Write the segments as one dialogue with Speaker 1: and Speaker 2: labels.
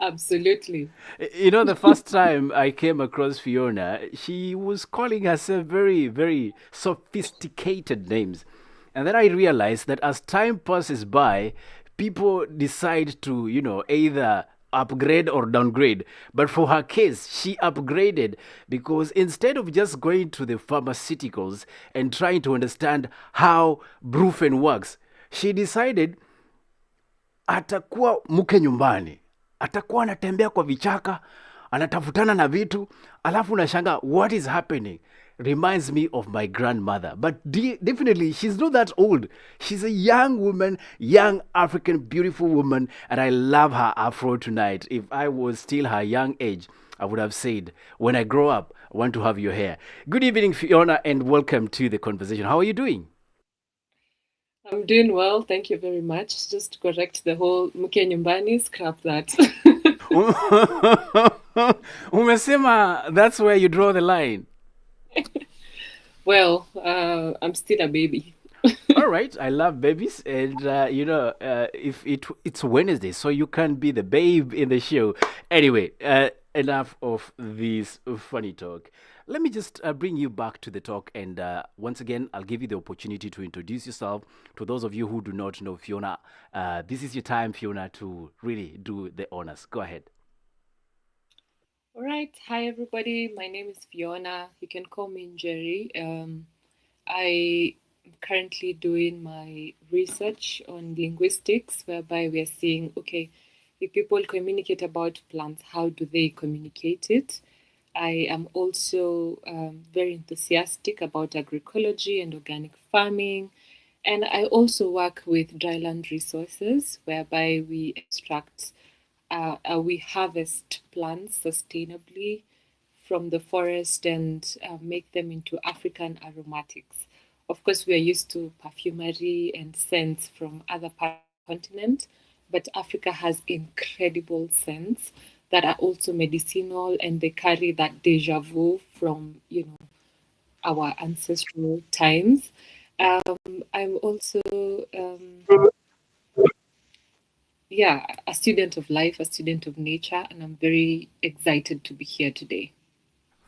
Speaker 1: Absolutely.
Speaker 2: You know, the first time I came across Fiona, she was calling herself very, very sophisticated names. And then I realized that as time passes by, people decide to, either upgrade or downgrade. But for her case, she upgraded because instead of just going to the pharmaceuticals and trying to understand how Brufen works, she decided atakuwa mke nyumbani, atakuwa anatembea kwa vichaka, anatafutana na vitu, alafu unashanga what is happening. Reminds me of my grandmother, but definitely she's not that old. She's a young woman, young African beautiful woman, and I love her afro tonight. If I was still her young age, I would have said, when I grow up, I want to have your hair. Good evening, Fiona, and welcome to the conversation. How are you doing?
Speaker 1: I'm doing well. Thank you very much. Just to correct the whole mke nyumbani, scrap that.
Speaker 2: Umesema that's where you draw the line.
Speaker 1: Well, I'm still a baby.
Speaker 2: All right, I love babies, and if it's Wednesday, so you can be the babe in the show. Anyway, enough of this funny talk. Let me just bring you back to the talk, and once again, I'll give you the opportunity to introduce yourself to those of you who do not know Fiona. This is your time, Fiona, to really do the honors. Go ahead.
Speaker 1: All right. Hi, everybody. My name is Fiona. You can call me Njeri. I am currently doing my research on linguistics, whereby we are seeing, okay, if people communicate about plants, how do they communicate it? I am also very enthusiastic about agroecology and organic farming. And I also work with dryland resources, whereby we harvest plants sustainably from the forest and make them into African aromatics. Of course, we are used to perfumery and scents from other parts of the continent, but Africa has incredible scents that are also medicinal, and they carry that deja vu from our ancestral times. I'm also yeah, a student of life, a student of nature, and I'm very excited to be here today.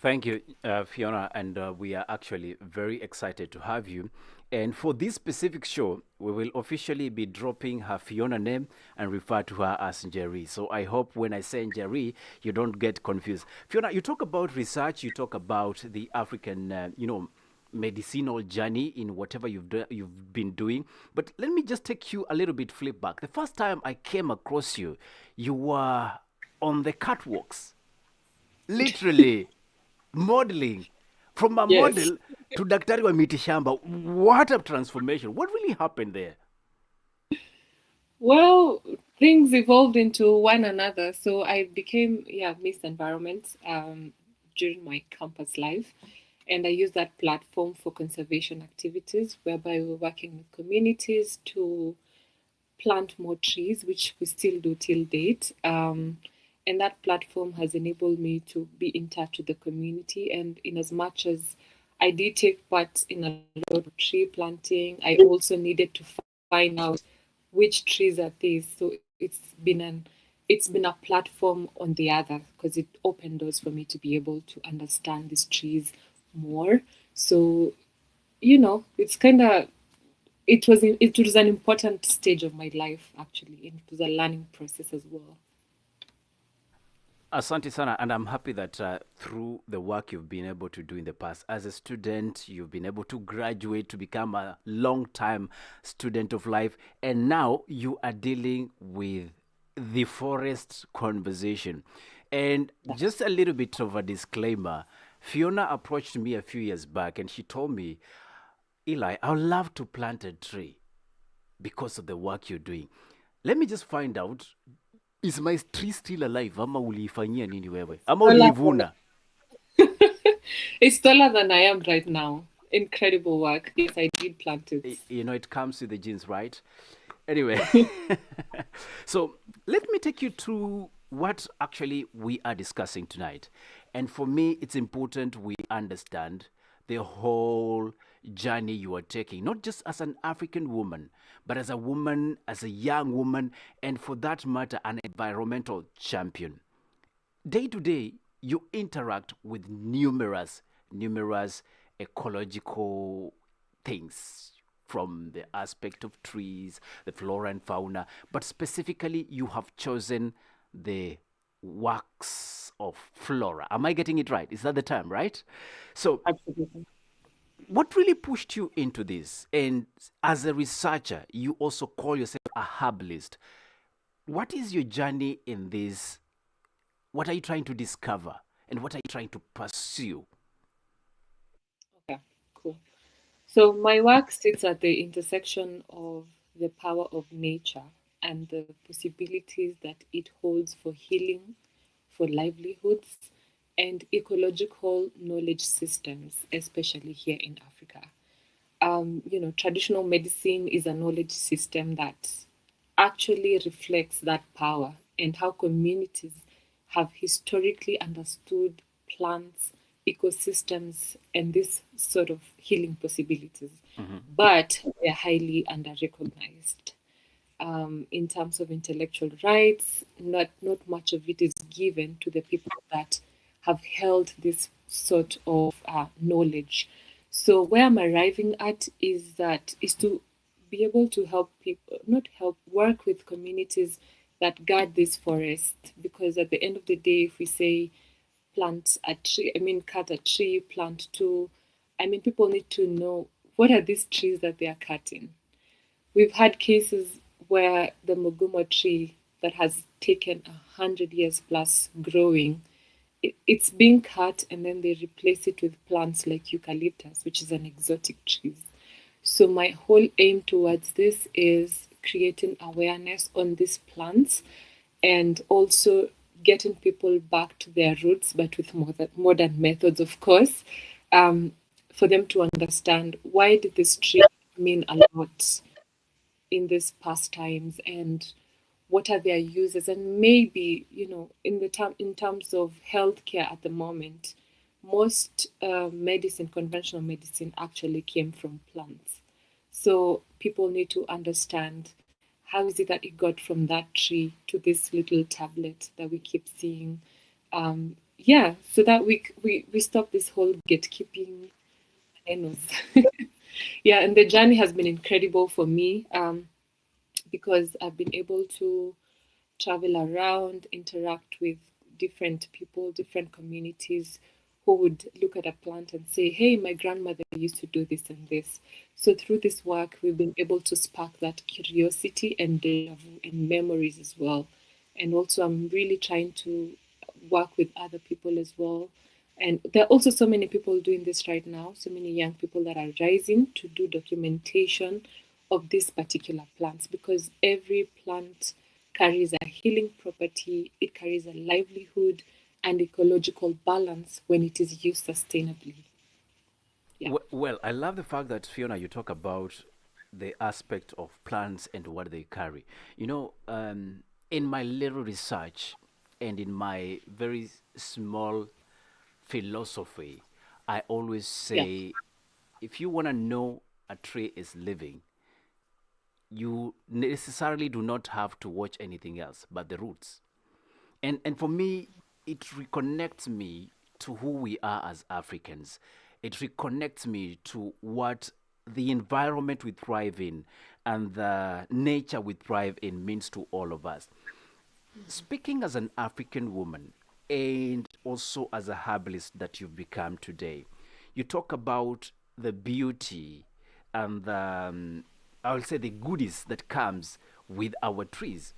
Speaker 2: Thank you, Fiona, and we are actually very excited to have you. And for this specific show, we will officially be dropping her Fiona name and refer to her as Njeri. So I hope when I say Njeri, you don't get confused. Fiona, you talk about research, you talk about the African, medicinal journey in whatever you've been doing. But let me just take you a little bit flip back. The first time I came across you, you were on the catwalks, literally modeling from a
Speaker 1: Yes.
Speaker 2: model to daktari wa miti shamba. What a transformation. What really happened there?
Speaker 1: Well, things evolved into one another. So I became, yeah, Miss Environment during my campus life. And I use that platform for conservation activities, whereby we're working with communities to plant more trees, which we still do till date. And that platform has enabled me to be in touch with the community. And in as much as I did take part in a lot of tree planting, I also needed to find out which trees are these. So it's been a platform on the other because it opened doors for me to be able to understand these trees more. So it's kind of it was an important stage of my life actually, and it was a learning process as well.
Speaker 2: Asante sana, and I'm happy that through the work you've been able to do in the past as a student, you've been able to graduate to become a long time student of life, and now you are dealing with the forest conversation. And just a little bit of a disclaimer, Fiona approached me a few years back and she told me, Eli, I would love to plant a tree because of the work you're doing. Let me just find out, is my tree still alive ama uliifanyia nini wewe ama
Speaker 1: Taller
Speaker 2: uliivuna?
Speaker 1: it's taller than I am right now. Incredible work. Yes, I did plant it.
Speaker 2: It comes with the genes, right? Anyway, so let me take you to what actually we are discussing tonight. And for me, it's important we understand the whole journey you are taking, not just as an African woman, but as a woman, as a young woman, and for that matter, an environmental champion. Day to day, you interact with numerous ecological things from the aspect of trees, the flora and fauna, but specifically, you have chosen the wax of flora. Am I getting it right? Is that the term, right? So,
Speaker 1: Absolutely.
Speaker 2: what really pushed you into this? And as a researcher, you also call yourself a herbalist. What is your journey in this? What are you trying to discover? And what are you trying to pursue?
Speaker 1: Okay, cool. So my work sits at the intersection of the power of nature and the possibilities that it holds for healing, for livelihoods, and ecological knowledge systems, especially here in Africa. Traditional medicine is a knowledge system that actually reflects that power and how communities have historically understood plants, ecosystems, and this sort of healing possibilities.
Speaker 2: Mm-hmm.
Speaker 1: But they're highly under recognized. In terms of intellectual rights, not much of it is given to the people that have held this sort of knowledge. So where I'm arriving at is to be able to help people, not help, work with communities that guard this forest. Because at the end of the day, if we say plant a tree, I mean cut a tree, plant two, I mean people need to know what are these trees that they are cutting. We've had cases where the mugumo tree that has taken 100 years plus growing, it's being cut and then they replace it with plants like eucalyptus, which is an exotic tree. So my whole aim towards this is creating awareness on these plants and also getting people back to their roots, but with modern methods, of course, um, for them to understand why did this tree mean a lot in these past times and what are their uses, and maybe in terms of healthcare at the moment, most conventional medicine actually came from plants. So people need to understand how is it that it got from that tree to this little tablet that we keep seeing. Yeah, so that we stop this whole gatekeeping. Yeah, and the journey has been incredible for me. Because I've been able to travel around, interact with different people, different communities who would look at a plant and say, hey, my grandmother used to do this and this. So through this work, we've been able to spark that curiosity and deja vu and memories as well. And also, I'm really trying to work with other people as well. And there are also so many people doing this right now, so many young people that are rising to do documentation of these particular plants because every plant carries a healing property, it carries a livelihood and ecological balance when it is used sustainably. Yeah.
Speaker 2: Well, I love the fact that Fiona, you talk about the aspect of plants and what they carry. In my little research and in my very small philosophy, I always
Speaker 1: Yeah.
Speaker 2: say if you want to know a tree is living, you necessarily do not have to watch anything else but the roots. And for me, it reconnects me to who we are as Africans. It reconnects me to what the environment we thrive in and the nature we thrive in means to all of us. Speaking as an African woman and also as a herbalist that you've become today, you talk about the beauty and I will say the goodies that comes with our trees.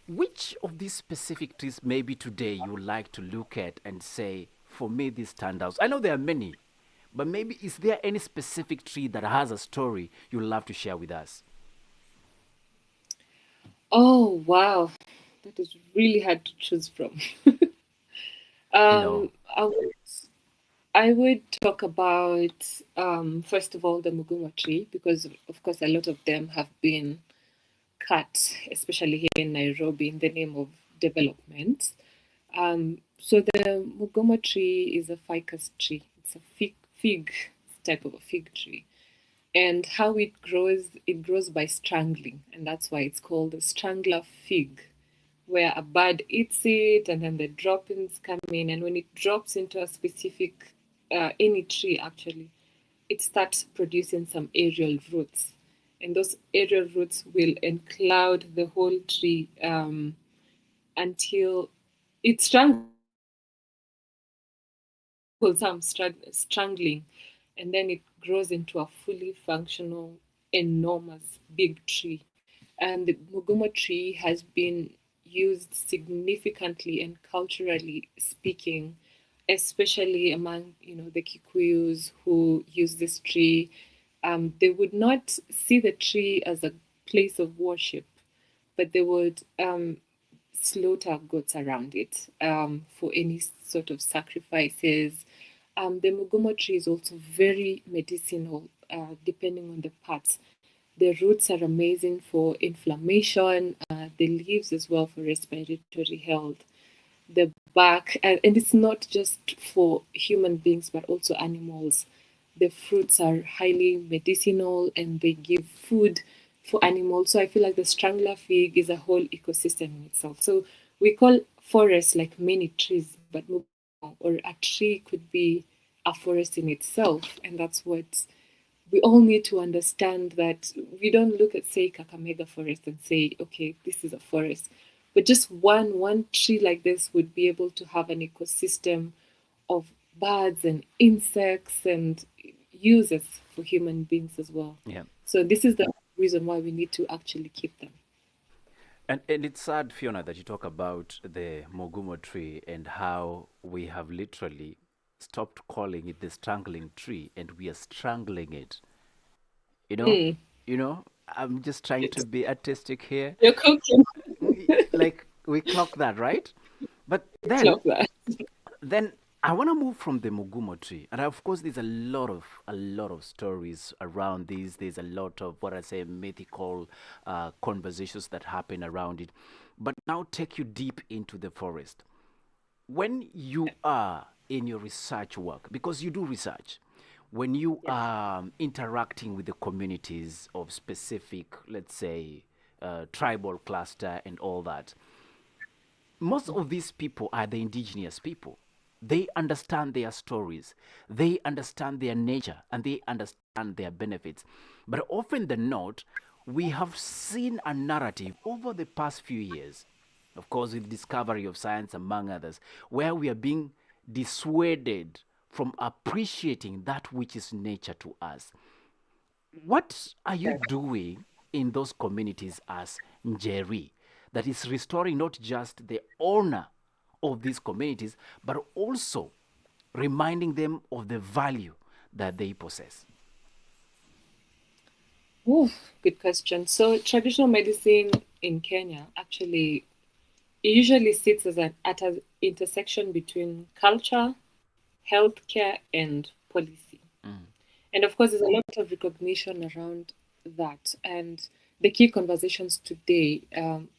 Speaker 2: Which of these specific trees maybe today you would like to look at and say, for me, this stand out? I know there are many, but maybe is there any specific tree that has a story you'd love to share with us?
Speaker 1: Oh, wow. That is really hard to choose from.
Speaker 2: No.
Speaker 1: um, I would, I would talk about, first of all, the Mugumo tree, because, of course, a lot of them have been cut, especially here in Nairobi, in the name of development. So the Mugumo tree is a ficus tree. It's a fig type of a fig tree. And how it grows by strangling, and that's why it's called a strangler fig. where a bird eats it and then the droppings come in. And when it drops into a specific, any tree actually, it starts producing some aerial roots. And those aerial roots will encloud the whole tree until it strangles some strangling, and then it grows into a fully functional, enormous, big tree. And the mugumo tree has been used significantly and culturally speaking, especially among the Kikuyus who use this tree. They would not see the tree as a place of worship, but they would slaughter goats around it for any sort of sacrifices. The mugumo tree is also very medicinal, depending on the parts. The roots are amazing for inflammation, the leaves as well for respiratory health, the bark, and it's not just for human beings but also animals. The fruits are highly medicinal and they give food for animals. So I feel like the strangler fig is a whole ecosystem in itself. So we call forests like many trees, but or a tree could be a forest in itself, and that's what we all need to understand, that we don't look at, say, Kakamega forest and say, okay, this is a forest. But just one tree like this would be able to have an ecosystem of birds and insects and uses for human beings as well.
Speaker 2: Yeah.
Speaker 1: So this is the reason why we need to actually keep them.
Speaker 2: And it's sad, Fiona, that you talk about the Mogumo tree and how we have literally stopped calling it the strangling tree and we are strangling it. You know,
Speaker 1: Mm,
Speaker 2: I'm just trying to be artistic here.
Speaker 1: you're cooking.
Speaker 2: Like we clock that, right? But then
Speaker 1: Love that.
Speaker 2: then I want to move from the Mugumo tree, and of course, there's a lot of stories around this. There's a lot of what I say mythical conversations that happen around it. But now, take you deep into the forest. When you are in your research work, because you do research, when you
Speaker 1: Yes.
Speaker 2: are interacting with the communities of specific, let's say, tribal cluster and all that, most of these people are the indigenous people. They understand their stories, they understand their nature, and they understand their benefits. But often than not, we have seen a narrative over the past few years, of course, with discovery of science, among others, where we are being dissuaded from appreciating that which is nature to us. What are you doing in those communities as Njeri that is restoring not just the honor of these communities, but also reminding them of the value that they possess?
Speaker 1: Ooh, good question. So traditional medicine in Kenya actually, it usually sits at an intersection between culture, healthcare, and policy. And of course, there's a lot of recognition around that. And the key conversations today,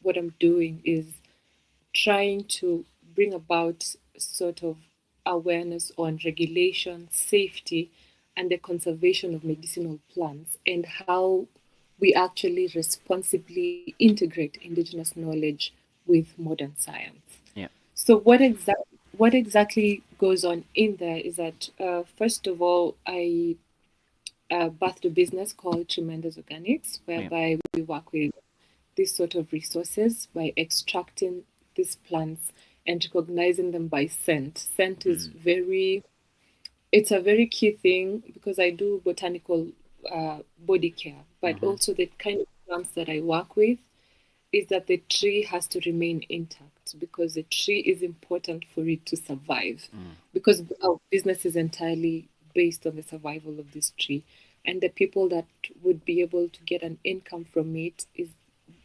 Speaker 1: what I'm doing is trying to bring about sort of awareness on regulation, safety, and the conservation of medicinal plants, and how we actually responsibly integrate indigenous knowledge with modern science.
Speaker 2: Yeah.
Speaker 1: So what exactly goes on in there is that first of all, I birthed a business called Tremendous Organics,
Speaker 2: Yeah.
Speaker 1: whereby we work with these sort of resources by extracting these plants and recognizing them by scent. Scent is it's a very key thing because I do botanical body care, but also the kind of plants that I work with is that the tree has to remain intact because the tree is important for it to survive. Because our business is entirely based on the survival of this tree. And the people that would be able to get an income from it is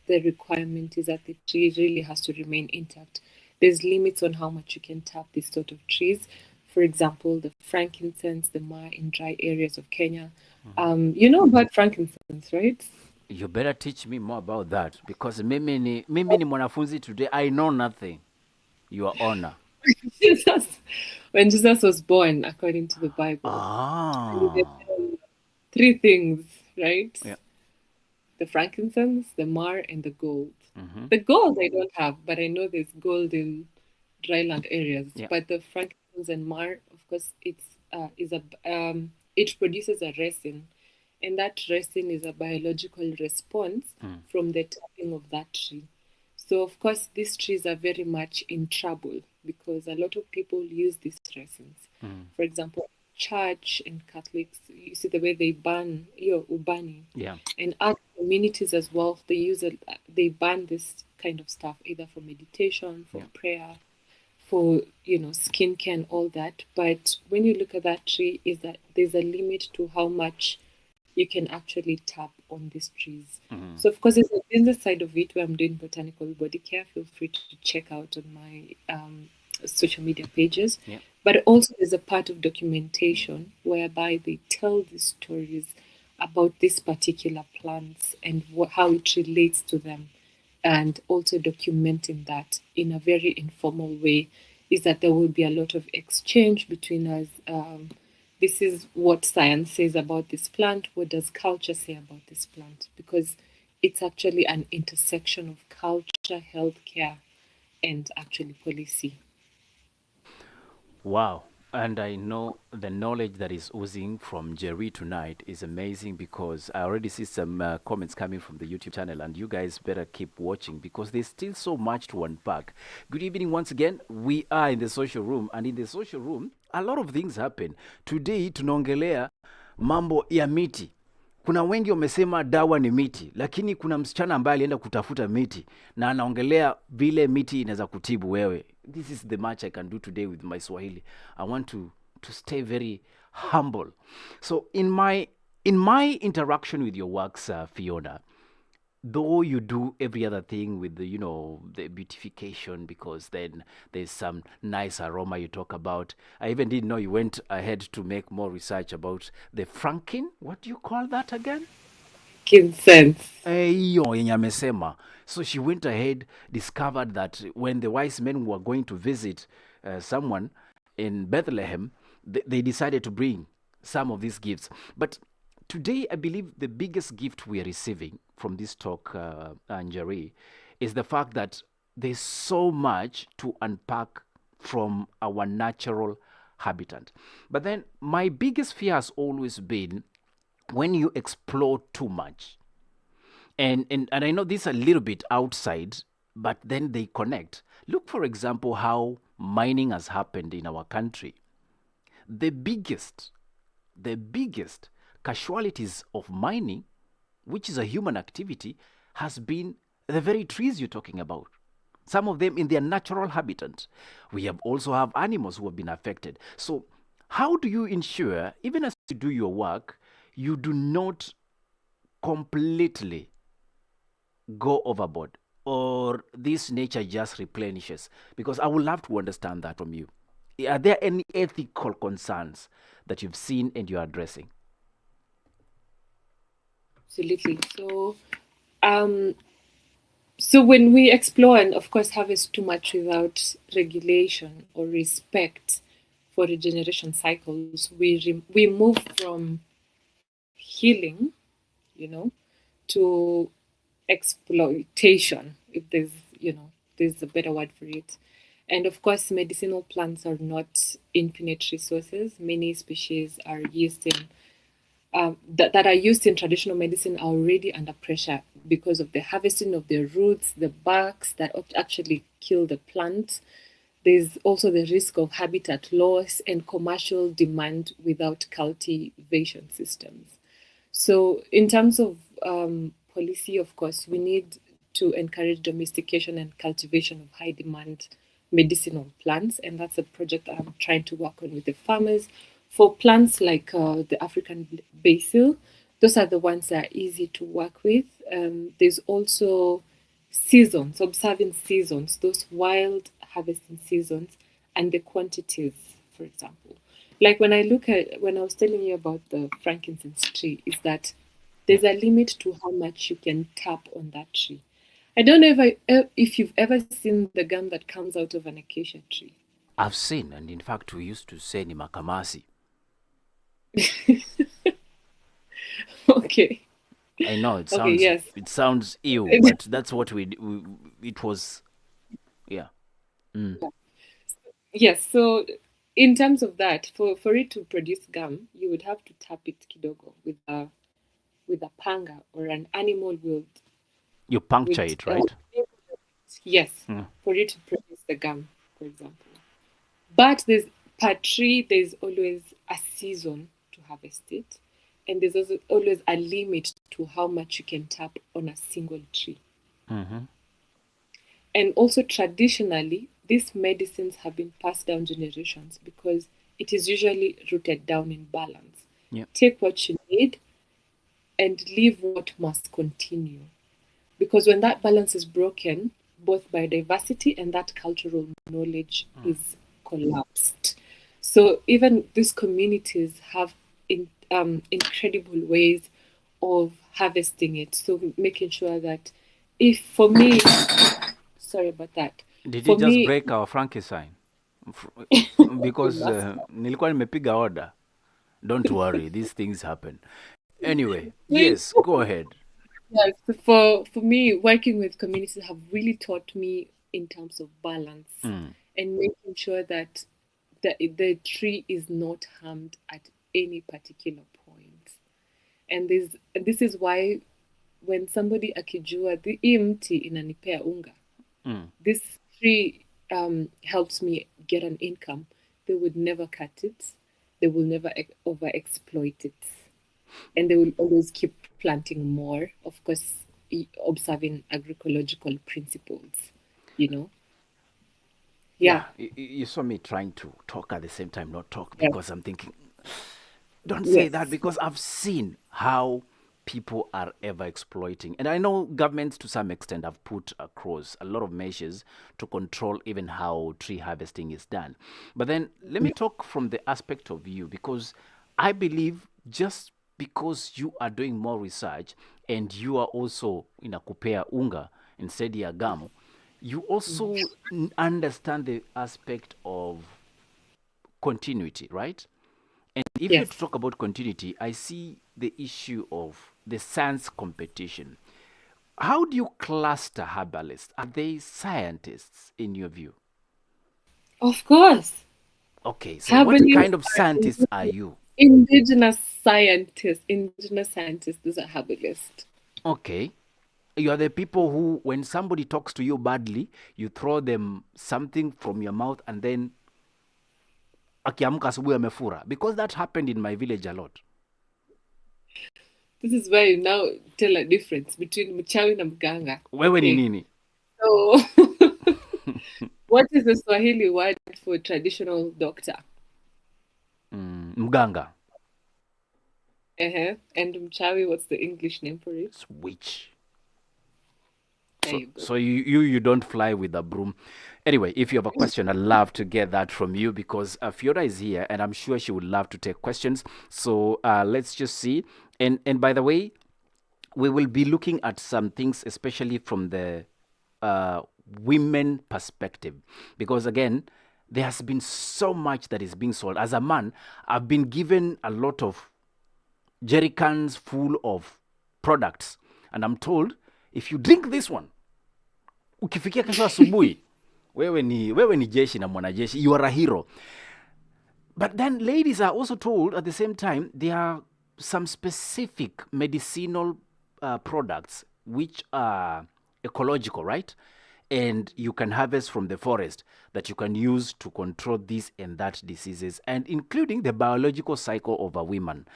Speaker 1: the requirement is that the tree really has to remain intact. There's limits on how much you can tap these sort of trees. For example, the frankincense, the myrrh in dry areas of Kenya. You know about frankincense, right?
Speaker 2: You better teach me more about that because mimi ni mwanafunzi today. I know nothing. Your honor.
Speaker 1: Jesus, when Jesus was born, according to the Bible, he needed
Speaker 2: Ah.
Speaker 1: three things, right?
Speaker 2: Yeah.
Speaker 1: The frankincense, the myrrh, and the gold.
Speaker 2: Mm-hmm.
Speaker 1: The gold I don't have, but I know there's gold in dryland areas.
Speaker 2: Yeah.
Speaker 1: But the frankincense and myrrh, of course, it produces a resin, and that resin is a biological response
Speaker 2: Mm.
Speaker 1: from the tapping of that tree. So of course, these trees are very much in trouble because a lot of people use these resins.
Speaker 2: Mm.
Speaker 1: For example, church and Catholics, you see the way they burn your ubani,
Speaker 2: Yeah.
Speaker 1: and other communities as well. They ban this kind of stuff either for meditation, for
Speaker 2: Yeah.
Speaker 1: prayer, for skincare and all that. But when you look at that tree, is that there's a limit to how much you can actually tap on these trees.
Speaker 2: Mm.
Speaker 1: So of course, there's a business side of it where I'm doing botanical body care. Feel free to check out on my social media pages.
Speaker 2: Yeah.
Speaker 1: But also there's a part of documentation whereby they tell these stories about these particular plants and how it relates to them, and also documenting that in a very informal way, is that there will be a lot of exchange between us. This is what science says about this plant. What does culture say about this plant? Because it's actually an intersection of culture, healthcare, and actually policy.
Speaker 2: Wow. And I know the knowledge that is oozing from Jerry tonight is amazing, because I already see some comments coming from the YouTube channel, and you guys better keep watching because there's still so much to unpack. Good evening once again. We are in the social room, and in the social room, a lot of things happen. Today, tunaongelea mambo ya miti. Kuna wengi wamesema dawa ni miti, lakini kuna msichana ambaye alienda kutafuta miti na anaongelea vile miti inaweza kutibu wewe. This is the much I can do today with my Swahili. I want to stay very humble. So in my interaction with your works, Fiona, though you do every other thing with the the beautification, because then there's some nice aroma you talk about. I even didn't know you went ahead to make more research about the frankin, what do you call that again?
Speaker 1: Incense.
Speaker 2: Hiyo yenye amesema. So she went ahead, discovered that when the wise men were going to visit someone in Bethlehem, they decided to bring some of these gifts. But today, I believe the biggest gift we are receiving from this talk, Njeri, is the fact that there's so much to unpack from our natural habitat. But then my biggest fear has always been when you explore too much. And I know this a little bit outside, but then they connect. Look, for example, how mining has happened in our country. The biggest, the biggest casualties of mining, which is a human activity, has been the very trees you're talking about. Some of them in their natural habitat. We have also have animals who have been affected. So how do you ensure, even as you do your work, you do not completely go overboard, or this nature just replenishes? Because I would love to understand that from you. Are there any ethical concerns that you've seen and you're addressing?
Speaker 1: Absolutely. Um, so when we explore and of course harvest too much without regulation or respect for regeneration cycles, we move from healing, you know, to exploitation, if there's a better word for it. And of course, medicinal plants are not infinite resources. Many species are used in that are used in traditional medicine are already under pressure because of the harvesting of the roots, the barks that actually kill the plant. There's also the risk of habitat loss and commercial demand without cultivation systems. So, in terms of policy, of course, we need to encourage domestication and cultivation of high demand medicinal plants. And that's a project I'm trying to work on with the farmers. For plants like the African basil, those are the ones that are easy to work with. There's also seasons, observing seasons, those wild harvesting seasons, and the quantities, for example. Like when I was telling you about the frankincense tree, is that
Speaker 2: Yeah.
Speaker 1: there's a limit to how much you can tap on that tree. I don't know if you've ever seen the gum that comes out of an acacia tree.
Speaker 2: I've seen, and in fact, we used to say ni makamasi.
Speaker 1: Okay.
Speaker 2: I know it
Speaker 1: Okay,
Speaker 2: sounds
Speaker 1: yes.
Speaker 2: it sounds ill, but that's what we it was. Yeah. Mm.
Speaker 1: Yes, so in terms of that, for it to produce gum, you would have to tap it kidogo with a panga or an animal
Speaker 2: You puncture
Speaker 1: would
Speaker 2: it, right?
Speaker 1: yes,
Speaker 2: Mm.
Speaker 1: for it to produce the gum, for example. But there's per tree, there's always a season to harvest it, and there's also always a limit to how much you can tap on a single tree.
Speaker 2: Mm-hmm.
Speaker 1: And also, traditionally, these medicines have been passed down generations because it is usually rooted down in balance.
Speaker 2: Yeah.
Speaker 1: Take what you need and leave what must continue. Because when that balance is broken, both biodiversity and that cultural knowledge is collapsed. So even these communities have incredible ways of harvesting it. So making sure that if for me, sorry about that,
Speaker 2: Did you
Speaker 1: for
Speaker 2: just
Speaker 1: me,
Speaker 2: break our Frankenstein? F-
Speaker 1: you
Speaker 2: Because
Speaker 1: must.
Speaker 2: nilikuwa nimepiga order. Don't worry, these things happen. Anyway,
Speaker 1: Wait.
Speaker 2: yes, go ahead.
Speaker 1: Yes, for me, working with communities have really taught me in terms of balance
Speaker 2: Mm.
Speaker 1: and making sure that the tree is not harmed at any particular point. And this is why when somebody akijua hii mti inanipea unga,
Speaker 2: Mm.
Speaker 1: this tree helps me get an income, they would never cut it. They will never over exploit it, and they will always keep planting more, of course, observing agroecological principles, you know. Yeah.
Speaker 2: Yeah, you saw me trying to talk at the same time, not talk,
Speaker 1: Yes.
Speaker 2: because I'm thinking, don't say that,
Speaker 1: Yes.
Speaker 2: because I've seen how people are ever exploiting. And I know governments to some extent have put across a lot of measures to control even how tree harvesting is done. But then let me talk from the aspect of you, because I believe just because you are doing more research and you are also in a kupea unga instead ya gum, you also understand the aspect of continuity, right? And if you
Speaker 1: Yes.
Speaker 2: talk about continuity, I see the issue of the science competition. How do you cluster herbalists? Are they scientists in your view?
Speaker 1: Of course.
Speaker 2: Okay, so what
Speaker 1: Herbalists
Speaker 2: kind of
Speaker 1: are
Speaker 2: scientists are you?
Speaker 1: indigenous scientists. Indigenous scientists, those are herbalists.
Speaker 2: Okay, you are the people who, when somebody talks to you badly, you throw them something from your mouth and then akiamka asubuhi amefura, because that happened in my village a lot.
Speaker 1: This is where you now tell a difference between mchawi na mganga.
Speaker 2: Wewe ni
Speaker 1: Okay.
Speaker 2: nini?
Speaker 1: So, what is the Swahili word for traditional doctor?
Speaker 2: Mganga.
Speaker 1: Uh-huh. And mchawi, what's the English name for it?
Speaker 2: It's witch.
Speaker 1: There
Speaker 2: So,
Speaker 1: you go.
Speaker 2: so you don't fly with a broom. Anyway, if you have a question, I'd love to get that from you, because Fionah is here and I'm sure she would love to take questions. So let's just see. And by the way, we will be looking at some things, especially from the uh, women perspective, because again, there has been so much that is being sold. As a man, I've been given a lot of jerry cans full of products, and I'm told, if you drink this one, ukifikia kesho asubuhi, wewe ni jeshi na mwanajeshi, you are a hero. But then ladies are also told at the same time there are some specific medicinal products which are ecological, right? And you can harvest from the forest that you can use to control this and that diseases, and including the biological cycle of a woman.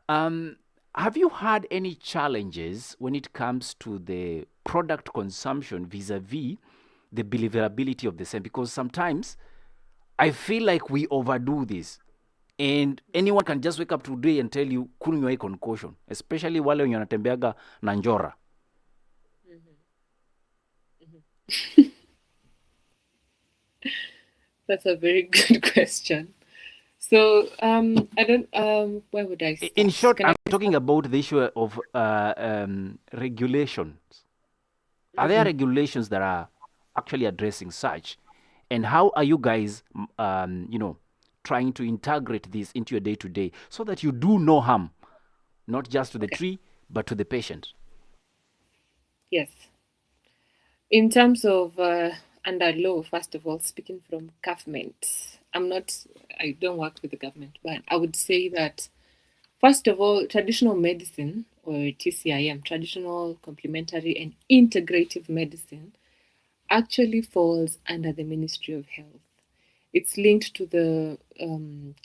Speaker 2: Um, have you had any challenges when it comes to the product consumption vis-a-vis the believability of the same? Because sometimes I feel like we overdo this. And anyone can just wake up today and tell you kunywa hii concoction, especially wale wenye wanatembeaga na njora.
Speaker 1: That's a very good question. So, I don't, where would I
Speaker 2: In
Speaker 1: start?
Speaker 2: short,
Speaker 1: Can I
Speaker 2: I'm talking about the issue of regulations. Are there regulations that are actually addressing such? And how are you guys, trying to integrate this into your day to day so that you do no harm, not just to the
Speaker 1: Okay.
Speaker 2: tree, but to the patient.
Speaker 1: Yes. In terms of under law, first of all, speaking from government, I don't work with the government, but I would say that, first of all, traditional medicine, or TCIM, traditional, complementary, and integrative medicine, actually falls under the Ministry of Health. It's linked to the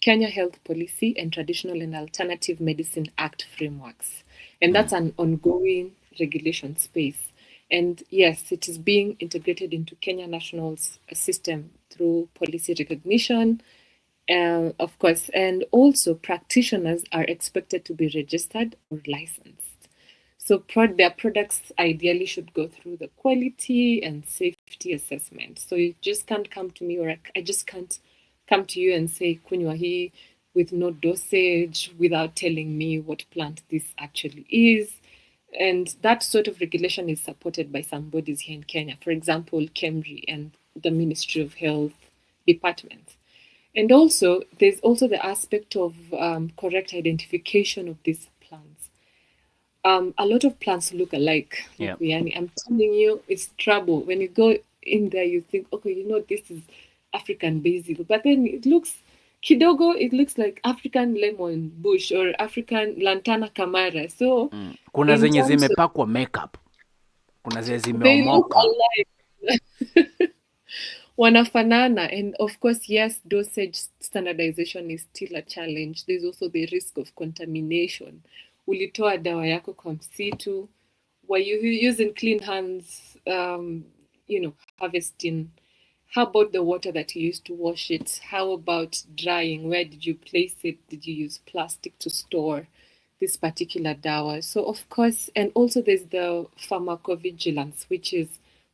Speaker 1: Kenya Health Policy and Traditional and Alternative Medicine Act frameworks. And that's an ongoing regulation space. And yes, it is being integrated into Kenya National's system through policy recognition, of course. And also, practitioners are expected to be registered or licensed. So their products ideally should go through the quality and safety assessment. So you just can't come to me, or I just can't come to you and say kunywa hii with no dosage without telling me what plant this actually is. And that sort of regulation is supported by some bodies here in Kenya. For example, KEMRI and the Ministry of Health department. And also, there's also the aspect of correct identification of these plants. A lot of plants look alike.
Speaker 2: Yeah.
Speaker 1: I'm telling you, it's trouble. When you go in there, you think, okay, this is African basil, but then it looks kidogo. It looks like African lemon bush or African lantana camara. So,
Speaker 2: Kuna
Speaker 1: in
Speaker 2: zenye
Speaker 1: terms of,
Speaker 2: zimepakwa makeup, kuna zenye
Speaker 1: they look
Speaker 2: zimeomoka.
Speaker 1: alike. Wanafanana, and of course, yes, dosage standardization is still a challenge. There's also the risk of contamination. Ulitoa dawa yako kwa msitu. Were you using clean hands, harvesting? How about the water that you used to wash it? How about drying? Where did you place it? Did you use plastic to store this particular dawa? So, of course, and also there's the pharmacovigilance, which is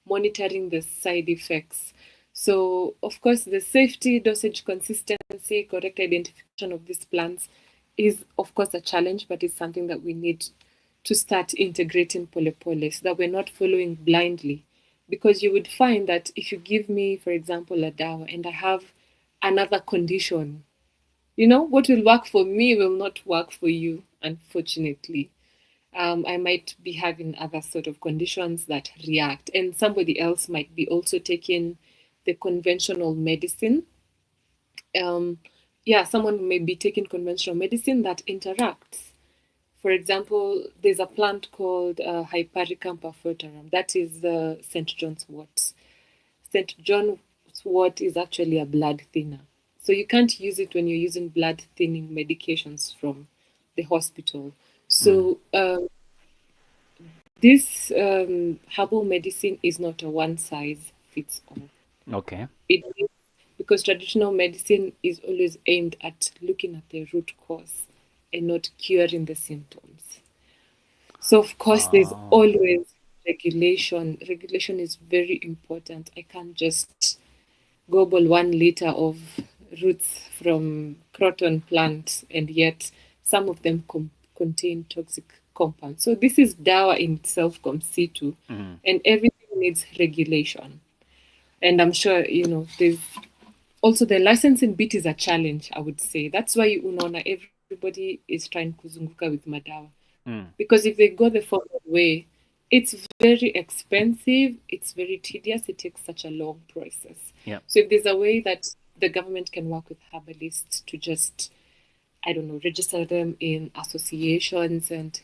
Speaker 1: monitoring the side effects. So, of course, the safety, dosage consistency, correct identification of these plants is, of course, a challenge, but it's something that we need to start integrating pole so that we're not following blindly. Because you would find that if you give me, for example, a dawa and I have another condition, what will work for me will not work for you, unfortunately. I might be having other sort of conditions that react, and somebody else might be also taking the conventional medicine. Someone may be taking conventional medicine that interacts. For example, there's a plant called Hypericum perfortarum. That is the St. John's wort. St. John's wort is actually a blood thinner. So you can't use it when you're using blood thinning medications from the hospital. So this herbal medicine is not a one size fits all.
Speaker 2: Okay.
Speaker 1: It is because traditional medicine is always aimed at looking at the root cause and not curing the symptoms. So, of course, there's always regulation. Regulation is very important. I can't just gobble 1 liter of roots from croton plant, and yet some of them contain toxic compounds. So this is dawa in itself, com situ, and everything needs regulation. And I'm sure, there's also the licensing bit is a challenge, I would say. That's why unaona everybody is trying kuzunguka with madawa. Because if they go the formal way, it's very expensive, it's very tedious, it takes such a long process.
Speaker 2: Yeah.
Speaker 1: So if there's a way that the government can work with herbalists to just, I don't know, register them in associations and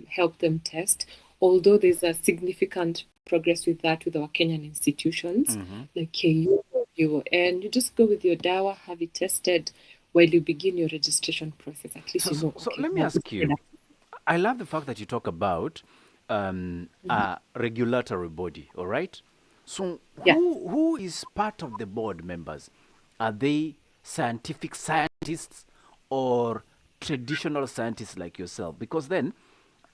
Speaker 1: help them test, although there's a significant progress with that with our Kenyan institutions like KU, and you just go with your dawa, have it tested while you begin your registration process. At least
Speaker 2: So let me ask you, I love the fact that you talk about a regulatory body, all right? So who is part of the board members? Are they scientific scientists or traditional scientists like yourself? Because then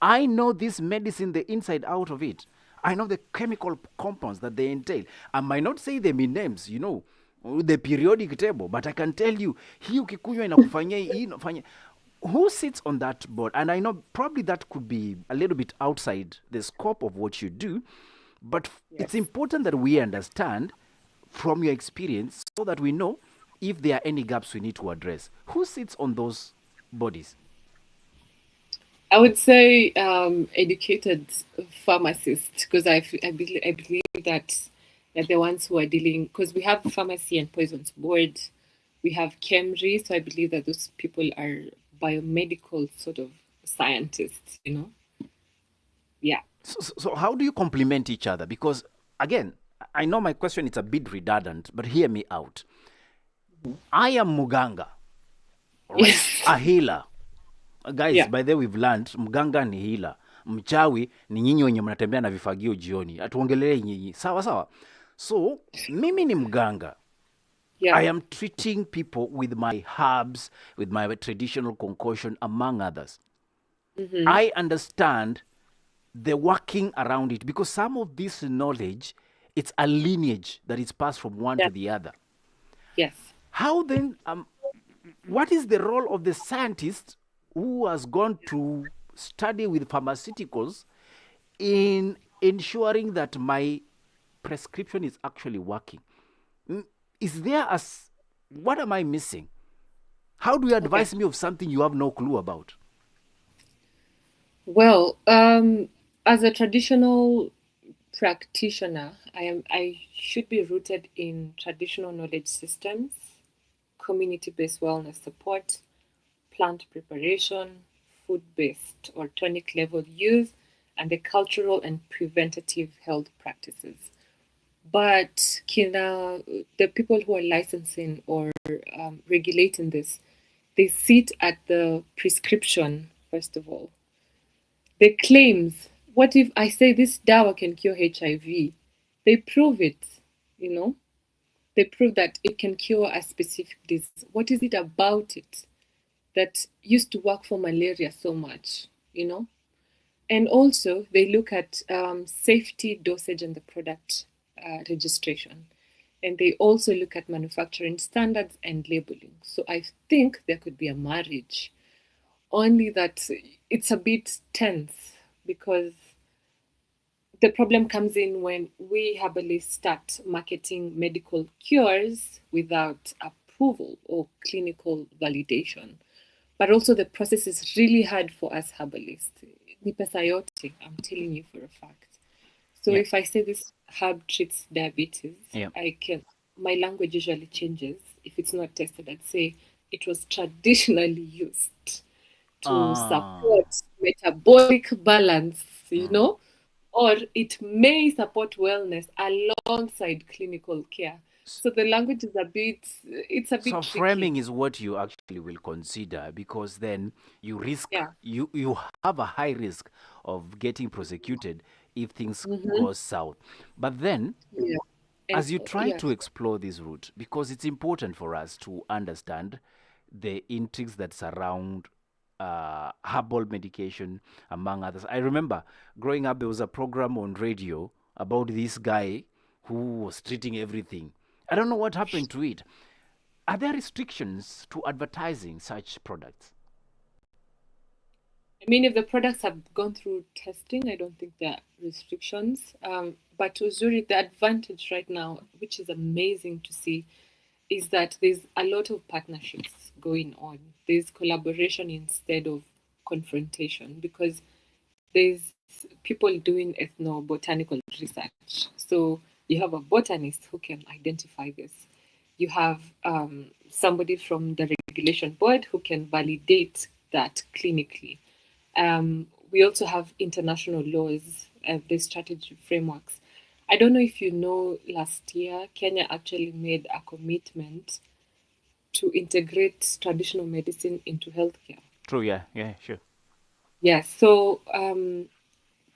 Speaker 2: I know this medicine, the inside out of it. I know the chemical compounds that they entail. I might not say them in names, the periodic table, but I can tell you, hii ukikunywa inakufanyia hii inafanya. Who sits on that board? And I know probably that could be a little bit outside the scope of what you do, but it's important that we understand from your experience so that we know if there are any gaps we need to address. Who sits on those bodies?
Speaker 1: I would say educated pharmacists because I believe that they're the ones who are dealing because we have pharmacy and poisons board, we have chemistry, so I believe that those people are biomedical sort of scientists. Yeah.
Speaker 2: So how do you complement each other? Because again, I know my question is a bit redundant, but hear me out. I am Muganga, right?
Speaker 1: Yes.
Speaker 2: A healer. Guys,
Speaker 1: Yeah.
Speaker 2: by the way, we've learned mganga ni healer, mchawi ni nyinyi wenye mnatembea na vifagio jioni. Atuongelee nyinyi, sawa sawa. So mimi ni mganga.
Speaker 1: Yeah.
Speaker 2: I am treating people with my herbs, with my traditional concoction, among others.
Speaker 1: Mm-hmm.
Speaker 2: I understand the working around it because some of this knowledge, it's a lineage that is passed from one
Speaker 1: Yeah.
Speaker 2: to the other.
Speaker 1: Yes.
Speaker 2: How then, what is the role of the scientist who has gone to study with pharmaceuticals in ensuring that my prescription is actually working? Is there a, what am I missing? How do you
Speaker 1: Okay.
Speaker 2: advise me of something you have no clue about?
Speaker 1: Well, as a traditional practitioner, I should be rooted in traditional knowledge systems, community-based wellness support, plant preparation, food-based or tonic level use, and the cultural and preventative health practices. But Kina, the people who are licensing or regulating this, they sit at the prescription first of all. The claims, what if I say this dawa can cure HIV? They prove it, you know. They prove that it can cure a specific disease. What is it about it that used to work for malaria so much, you know? And also, they look at safety, dosage, and the product registration. And they also look at manufacturing standards and labeling. So I think there could be a marriage, only that it's a bit tense because the problem comes in when we herbalists start marketing medical cures without approval or clinical validation. But also, the process is really hard for us herbalists. Ni pesa yote, I'm telling you for a fact. So
Speaker 2: Yeah,
Speaker 1: if I say this herb treats diabetes,
Speaker 2: yeah.
Speaker 1: I can. My language usually changes. If it's not tested, I'd say it was traditionally used to
Speaker 2: Ah,
Speaker 1: support metabolic balance,
Speaker 2: mm.
Speaker 1: or it may support wellness alongside clinical care. So the language is it's a bit
Speaker 2: So
Speaker 1: tricky.
Speaker 2: framing is what you actually will consider because then you risk
Speaker 1: Yeah.
Speaker 2: you have a high risk of getting prosecuted if things
Speaker 1: Mm-hmm.
Speaker 2: go south. But then
Speaker 1: Yeah. And
Speaker 2: as you try
Speaker 1: yes.
Speaker 2: to explore this route, because it's important for us to understand the intrigues that surround herbal medication, among others. I remember growing up, there was a program on radio about this guy who was treating everything. I don't know what happened to it. Are there restrictions to advertising such products?
Speaker 1: I mean, if the products have gone through testing, I don't think there are restrictions. But Uzuri, the advantage right now, which is amazing to see, is that there's a lot of partnerships going on. There's collaboration instead of confrontation because there's people doing ethnobotanical research. So you have a botanist who can identify this. You have somebody from the regulation board who can validate that clinically. We also have international laws, the strategy frameworks. I don't know if you know, last year, Kenya actually made a commitment to integrate traditional medicine into healthcare.
Speaker 2: True, yeah, yeah, sure.
Speaker 1: Yes, so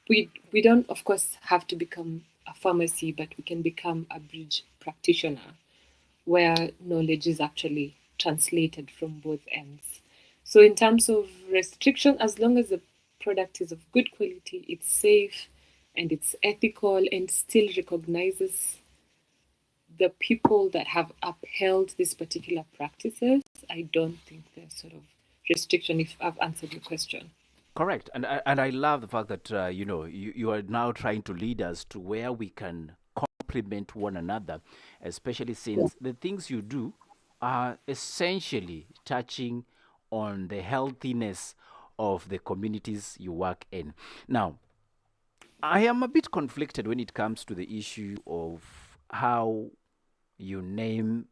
Speaker 1: we don't, of course, have to become a pharmacy, but we can become a bridge practitioner where knowledge is actually translated from both ends. So, in terms of restriction, as long as the product is of good quality, it's safe and it's ethical and still recognizes the people that have upheld these particular practices, I don't think there's sort of restriction if I've answered your question.
Speaker 2: Correct, and I love the fact that you are now trying to lead us to where we can complement one another, especially since the things you do are essentially touching on the healthiness of the communities you work in. Now, I am a bit conflicted when it comes to the issue of how you name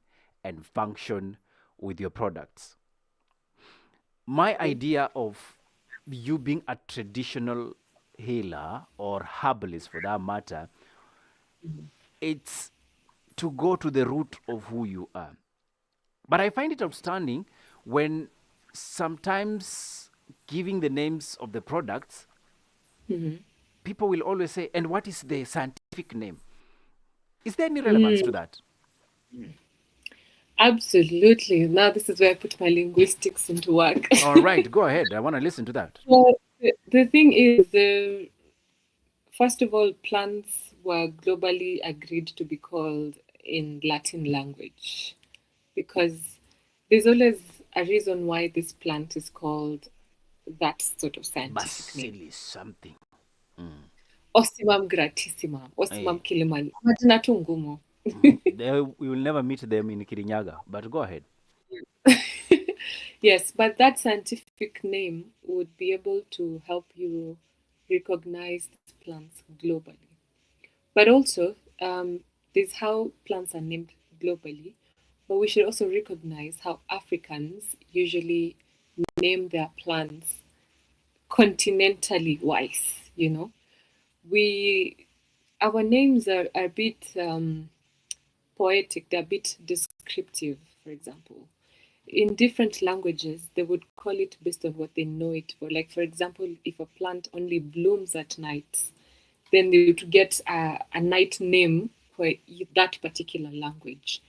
Speaker 2: and function with your products. My idea of you being a traditional healer or herbalist for that matter, it's to go to the root of who you are. But I find it outstanding when sometimes giving the names of the products, people will always say, and what is the scientific name? Is there any relevance to that?
Speaker 1: Absolutely. Now this is where I put my linguistics into work.
Speaker 2: All right, go ahead. I want to listen to that.
Speaker 1: Well, the thing is, first of all, plants were globally agreed to be called in Latin language because there's always a reason why this plant is called that sort of scientific name.
Speaker 2: Bacillus something.
Speaker 1: Ossimum gratissimum, Ossimum
Speaker 2: Hey.
Speaker 1: kilimani. Majina tu ngumu.
Speaker 2: We will never meet them in Kirinyaga, but go ahead.
Speaker 1: Yes, but that scientific name would be able to help you recognize plants globally. But also, there's how plants are named globally, but we should also recognize how Africans usually name their plants continentally wise, you know. We our names are a bit poetic, they're a bit descriptive, for example. In different languages, they would call it based on what they know it for. Like, for example, if a plant only blooms at night, then they would get a night name for that particular language.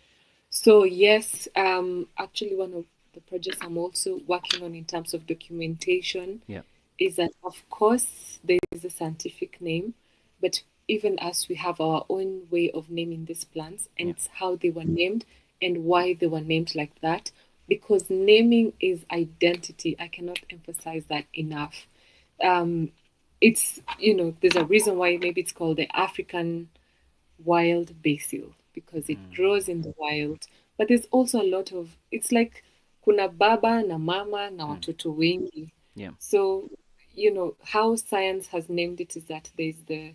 Speaker 1: So, yes, actually, one of the projects I'm also working on in terms of documentation
Speaker 2: Yeah.
Speaker 1: is that, of course, there is a scientific name, but even as we have our own way of naming these plants and
Speaker 2: Yeah.
Speaker 1: it's how they were named and why they were named like that, because naming is identity. I cannot emphasize that enough. Um, it's, there's a reason why maybe it's called the African wild basil because it grows in the wild. But there's also a lot of, it's like kuna baba na mama na watoto wengi.
Speaker 2: Yeah.
Speaker 1: So, how science has named it is that there's the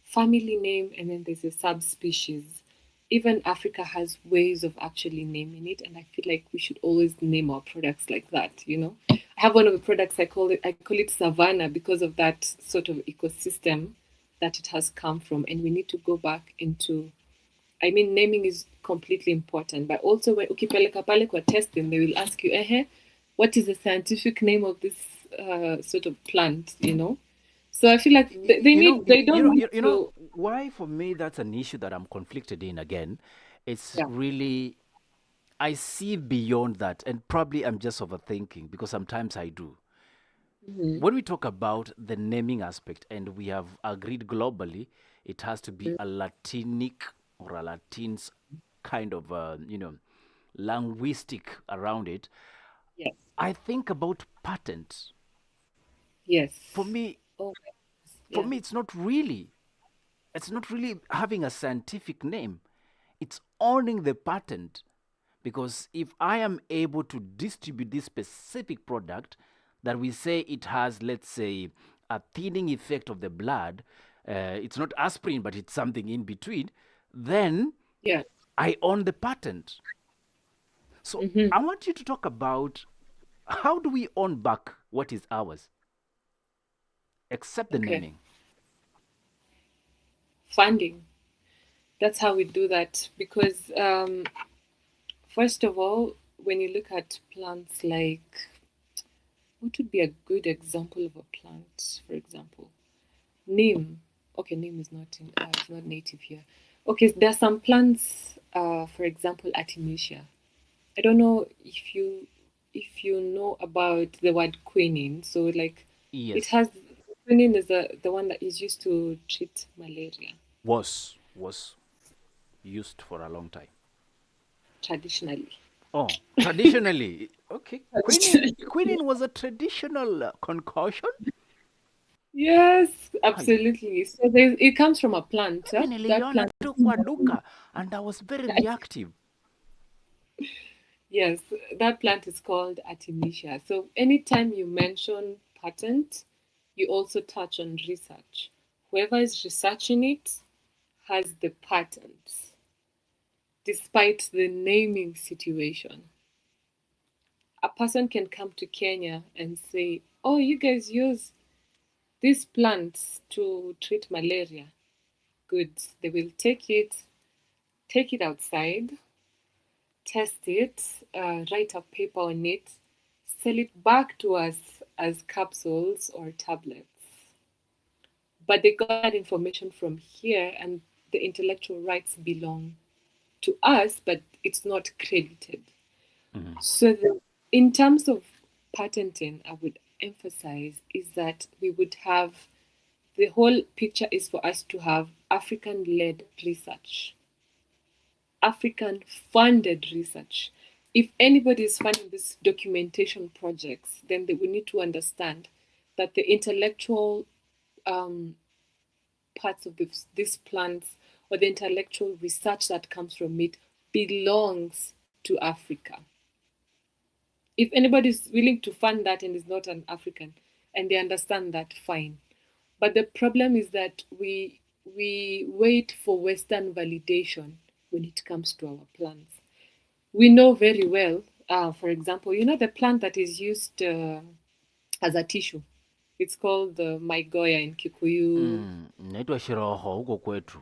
Speaker 1: family name and then there's a subspecies. Even Africa has ways of actually naming it, and I feel like we should always name our products like that. I have one of the products I call it Savannah because of that sort of ecosystem that it has come from, and we need to go back into. I mean, naming is completely important, but also when ukipeleka pale kwa testing, they will ask you, what is the scientific name of this sort of plant? So I feel like they don't need
Speaker 2: You know
Speaker 1: to.
Speaker 2: why for me that's an issue that I'm conflicted in again. It's
Speaker 1: Yeah.
Speaker 2: really I see beyond that, and probably I'm just overthinking because sometimes I do. When we talk about the naming aspect, and we have agreed globally, it has to be a Latinic or a Latin's kind of, linguistic around it.
Speaker 1: Yes.
Speaker 2: I think about patent.
Speaker 1: Yes.
Speaker 2: For me,
Speaker 1: Oh,
Speaker 2: for
Speaker 1: yeah.
Speaker 2: me, it's not really having a scientific name. It's owning the patent. Because if I am able to distribute this specific product that we say it has, let's say, a thinning effect of the blood, it's not aspirin, but it's something in between, then
Speaker 1: Yeah.
Speaker 2: I own the patent. So I want you to talk about how do we own back what is ours, except the
Speaker 1: Okay.
Speaker 2: naming.
Speaker 1: Funding. That's how we do that because first of all, when you look at plants like what would be a good example of a plant, for example? Neem. Okay, neem is not it's not native here. Okay, there are some plants, for example, artemisia. I don't know if you know about the word quinine. So like it
Speaker 2: Yes,
Speaker 1: has quinine is the one that is used to treat malaria
Speaker 2: was used for a long time.
Speaker 1: traditionally.
Speaker 2: Oh, traditionally, okay. Quinine,
Speaker 1: Traditionally.
Speaker 2: quinine was a traditional concoction.
Speaker 1: Yes,
Speaker 2: Hi.
Speaker 1: absolutely. So it comes from a plant.
Speaker 2: Mimi
Speaker 1: That
Speaker 2: niliona
Speaker 1: plant.
Speaker 2: tu kwa duka and I was very reactive.
Speaker 1: Yes, that plant is called Artemisia. So anytime you mention patent, you also touch on research. Whoever is researching it has the patent, despite the naming situation. A person can come to Kenya and say, "Oh, you guys use these plants to treat malaria." Good. They will take it outside, test it, write a paper on it, sell it back to us as capsules or tablets. But they got that information from here, and the intellectual rights belong to us, but it's not credited. So, in terms of patenting, I would emphasize is that we would have the whole picture is for us to have African led research, African funded research. If anybody is funding these documentation projects, then they will need to understand that the intellectual um, parts of these plants or the intellectual research that comes from it belongs to Africa. If anybody is willing to fund that and is not an African and they understand that, fine. But the problem is that we wait for Western validation when it comes to our plants. We know very well, for example, you know the plant that is used as a tissue. It's called the Maigoya in Kikuyu.
Speaker 2: Inaitwa shiroho huko kwetu.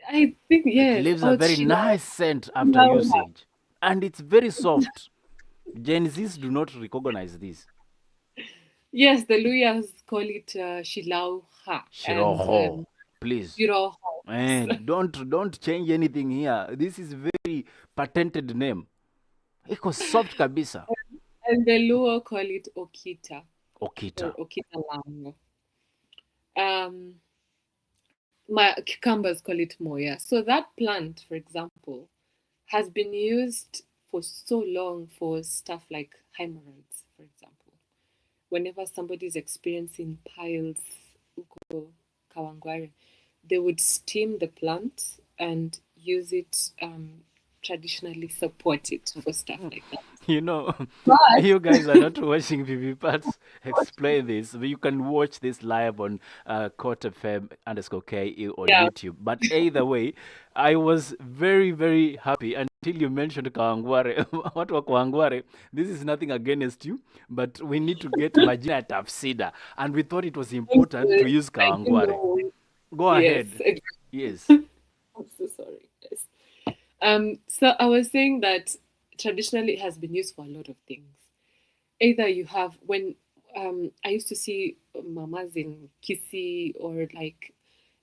Speaker 1: I think
Speaker 2: It
Speaker 1: yes.
Speaker 2: leaves
Speaker 1: Oh,
Speaker 2: a
Speaker 1: it's
Speaker 2: very
Speaker 1: Shilao.
Speaker 2: nice scent after usage. And it's very soft. Gen Zs do not recognize this.
Speaker 1: Yes, the Luyas call it Shilauha and
Speaker 2: Shiroho, please.
Speaker 1: Shiroho.
Speaker 2: Don't change anything here. This is very patented name. Iko soft kabisa.
Speaker 1: And the Luo call it Okita or
Speaker 2: Okita.
Speaker 1: Okita Lango. Um, my cucumbers call it Moya. So that plant, for example, has been used for so long for stuff like hemorrhoids, for example. Whenever somebody is experiencing piles, uko Kawangware, they would steam the plant and use it, traditionally support it for stuff like that.
Speaker 2: You know,
Speaker 1: But
Speaker 2: you guys are not watching VV Parts explain this, but you can watch this live on Court FM underscore KE on
Speaker 1: yeah,
Speaker 2: YouTube. But either way, I was very, very happy until you mentioned Kawangware. What wa Kawangware? This is nothing against you, but we need to get majina ya tafsida. And we thought it was
Speaker 1: thank
Speaker 2: important to
Speaker 1: you.
Speaker 2: use
Speaker 1: I didn't
Speaker 2: Kawangware.
Speaker 1: know.
Speaker 2: Go
Speaker 1: Yes,
Speaker 2: ahead.
Speaker 1: exactly.
Speaker 2: Yes.
Speaker 1: I'm so sorry. Yes. So I was saying that traditionally it has been used for a lot of things. Either you have when I used to see mamas in Kisi or like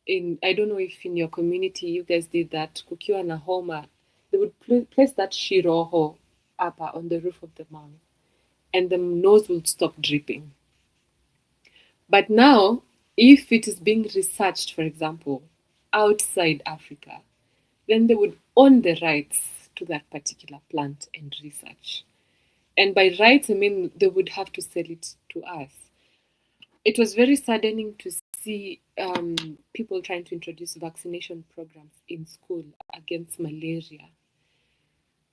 Speaker 1: in I don't know if in your community you guys did that. Kukiwa na homa, they would place that shiroho upper on the roof of the mouth, and the nose will stop dripping. But now, if it is being researched, for example, outside Africa, then they would own the rights to that particular plant and research. And by rights, I mean they would have to sell it to us. It was very saddening to see people trying to introduce vaccination programs in school against malaria.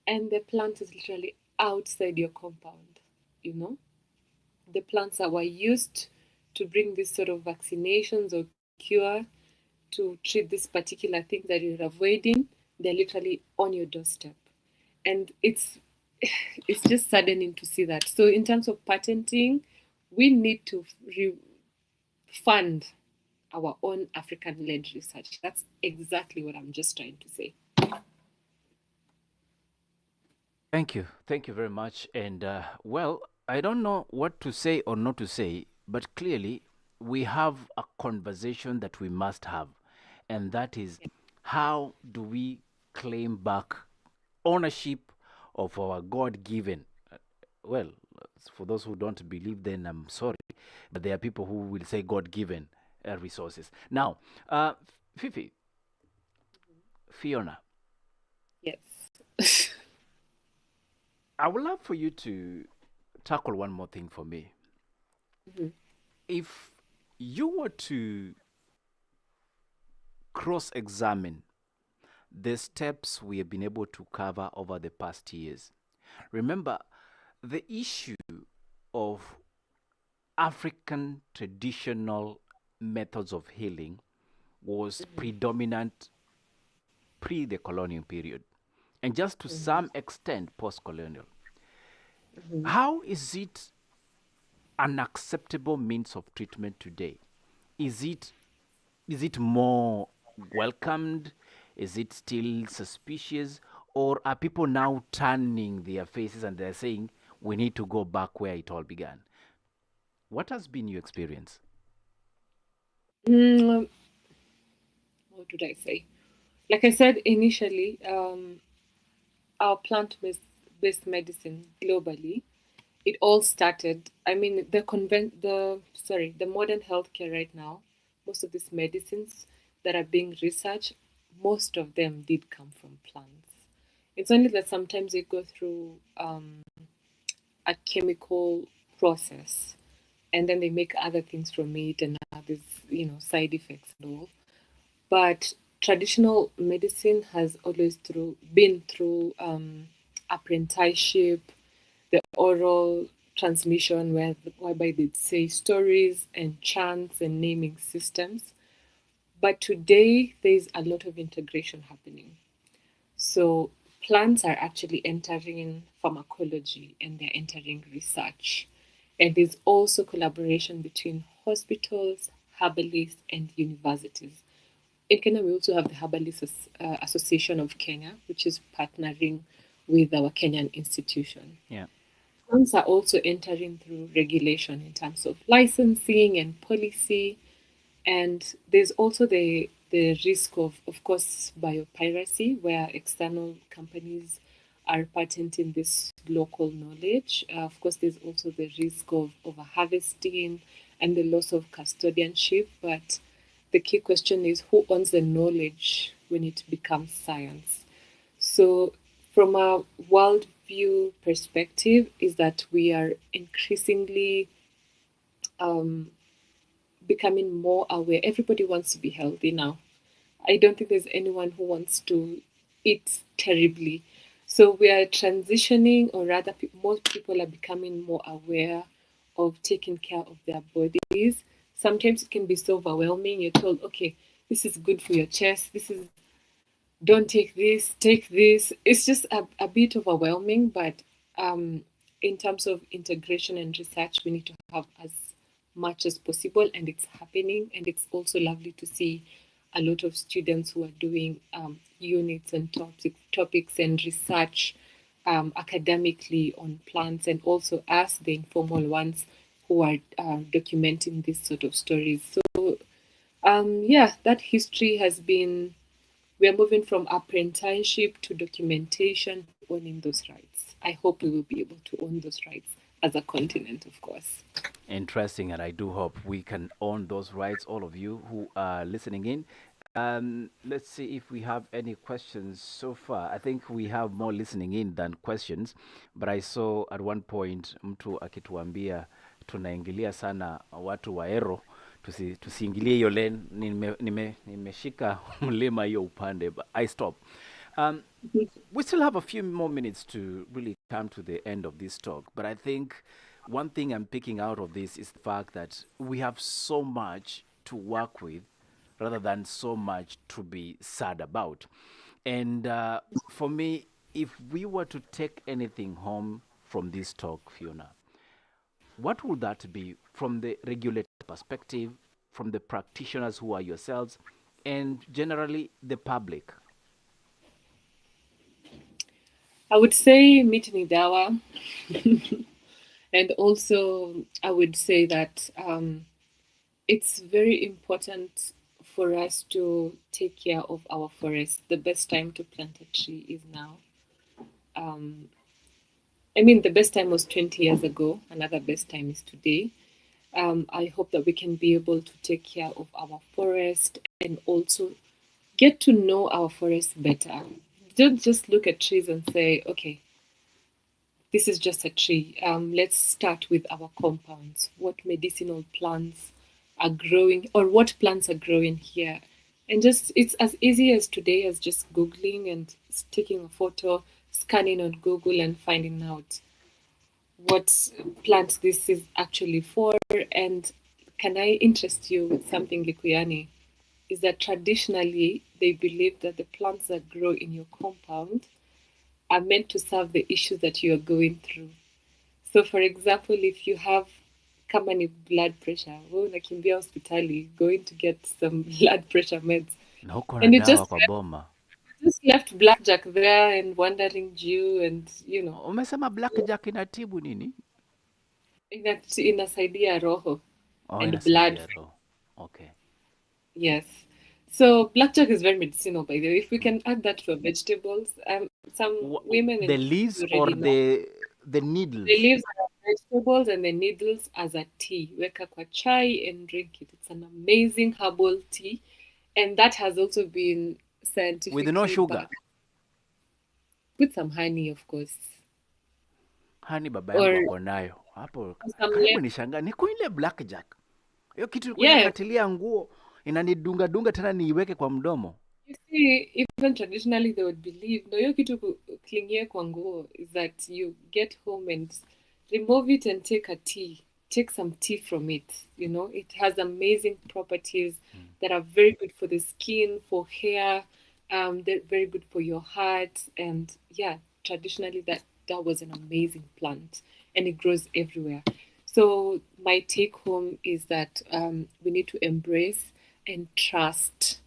Speaker 1: And the plant is literally outside your compound, you know? The plants that were used to bring this sort of vaccinations or cure to treat this particular thing that you're avoiding, they're literally on your doorstep. And it's just saddening to see that. So in terms of patenting, we need to fund our own African-led research. That's exactly what I'm just trying to say.
Speaker 2: Thank you. Thank you very much. And well, I don't know what to say or not to say, but clearly we have a conversation that we must have. And that is how do we claim back ownership of our God given? Well, for those who don't believe, then I'm sorry. But there are people who will say God given resources. Now, Fifi, Fiona,
Speaker 1: Yes.
Speaker 2: I would love for you to tackle one more thing for me.
Speaker 1: Mhm.
Speaker 2: If you were to cross examine the steps we have been able to cover over the past years, remember the issue of African traditional methods of healing was predominant pre the colonial period and just to
Speaker 1: Mhm.
Speaker 2: some extent post colonial.
Speaker 1: Mhm.
Speaker 2: How is it an acceptable means of treatment today? Is it more welcomed? Is it still suspicious? Or are people now turning their faces and they're saying we need to go back where it all began? What has been your experience?
Speaker 1: Mm, what did I say? Like I said initially, our plant-based medicine globally, it all started. I mean, the modern healthcare right now, most of these medicines that are being researched, most of them did come from plants. It's only that sometimes they go through a chemical process, and then they make other things from it, and there's side effects and all. But traditional medicine has always been through apprenticeship, the oral transmission, whereby they'd say stories and chants and naming systems. But today, there's a lot of integration happening. So plants are actually entering pharmacology and they're entering research. And there's also collaboration between hospitals, herbalists, and universities. In Kenya, we also have the Herbalists Association of Kenya, which is partnering with our Kenyan institution.
Speaker 2: Yeah.
Speaker 1: Firms are also entering through regulation in terms of licensing and policy. And there's also the risk of course, biopiracy, where external companies are patenting this local knowledge. Of course, there's also the risk of overharvesting and the loss of custodianship. But the key question is who owns the knowledge when it becomes science? So, from a worldview perspective, is that we are increasingly um, becoming more aware. Everybody wants to be healthy now. I don't think there's anyone who wants to eat terribly. So we are transitioning, or rather, most people are becoming more aware of taking care of their bodies. Sometimes it can be so overwhelming. You're told, okay, this is good for your chest. This is don't take this, take this. It's just a bit overwhelming, but in terms of integration and research, we need to have as much as possible, and it's happening. And it's also lovely to see a lot of students who are doing units and topics and research academically on plants, and also us, the informal ones, who are documenting these sort of stories. So, yeah, that history has been we are moving from apprenticeship to documentation to owning those rights. I hope we will be able to own those rights as a continent, of course.
Speaker 2: Interesting, and I do hope we can own those rights, all of you who are listening in. Let's see if we have any questions so far. I think we have more listening in than questions, but I saw at one point mtu akituambia tunaingilia sana watu wa Ero, tusiingilie hiyo lane. Nimeshika mlima hiyo upande, but I stop. Um, we still have a few more minutes to really come to the end of this talk, but I think one thing I'm picking out of this is the fact that we have so much to work with rather than so much to be sad about. And for me, if we were to take anything home from this talk, Fiona, what would that be from the regulator perspective, from the practitioners who are yourselves, and generally the public?
Speaker 1: I would say meet Nidawa, and also I would say that it's very important for us to take care of our forests. The best time to plant a tree is now. Um, I mean, the best time was 20 years ago. Another best time is today. I hope that we can be able to take care of our forest and also get to know our forest better. Don't just look at trees and say, okay, this is just a tree. Let's start with our compounds. What medicinal plants are growing, or what plants are growing here? And just it's as easy as today as just Googling and taking a photo, scanning on Google, and finding out what plant this is actually for. And can I interest you with something, Likuyani? Is that traditionally they believe that the plants that grow in your compound are meant to serve the issues that you are going through. So, for example, if you have kama ni blood pressure, wewe unakimbia hospitali going to get some blood pressure meds,
Speaker 2: Na huko na
Speaker 1: and
Speaker 2: dawa kwa boma.
Speaker 1: just left blackjack there and wandering Jew, and
Speaker 2: Umesema blackjack inatibu nini?
Speaker 1: inasaidia roho
Speaker 2: Oh,
Speaker 1: and blood.
Speaker 2: inasaidia roho. Okay.
Speaker 1: Yes. So blackjack is very medicinal, by the way. If we can add that to our vegetables, some women
Speaker 2: The
Speaker 1: and
Speaker 2: leaves
Speaker 1: you
Speaker 2: or
Speaker 1: already know
Speaker 2: the
Speaker 1: the
Speaker 2: needles?
Speaker 1: leaves are vegetables and the needles as a tea. Weka kwa chai and drink it. It's an amazing herbal tea, and that has also been
Speaker 2: With no
Speaker 1: scientifically
Speaker 2: sugar.
Speaker 1: backed. Put some honey, of course,
Speaker 2: Hani baba yangu
Speaker 1: or
Speaker 2: ako nayo. Hapo
Speaker 1: some
Speaker 2: karibu
Speaker 1: lemon.
Speaker 2: nishangaa. Niko ile blackjack. Hiyo kitu ilikuwa
Speaker 1: Yes.
Speaker 2: inakatilia nguo, inanidunga dunga tena niiweke kwa mdomo.
Speaker 1: You see, even traditionally they would believe no hiyo kitu klingie kwa nguo is that you get home and remove it and take a tea. Take some tea from it. It has amazing properties that are very good for the skin, for hair, they're very good for your heart. And yeah, traditionally that was an amazing plant and it grows everywhere. So my take home is that we need to embrace and trust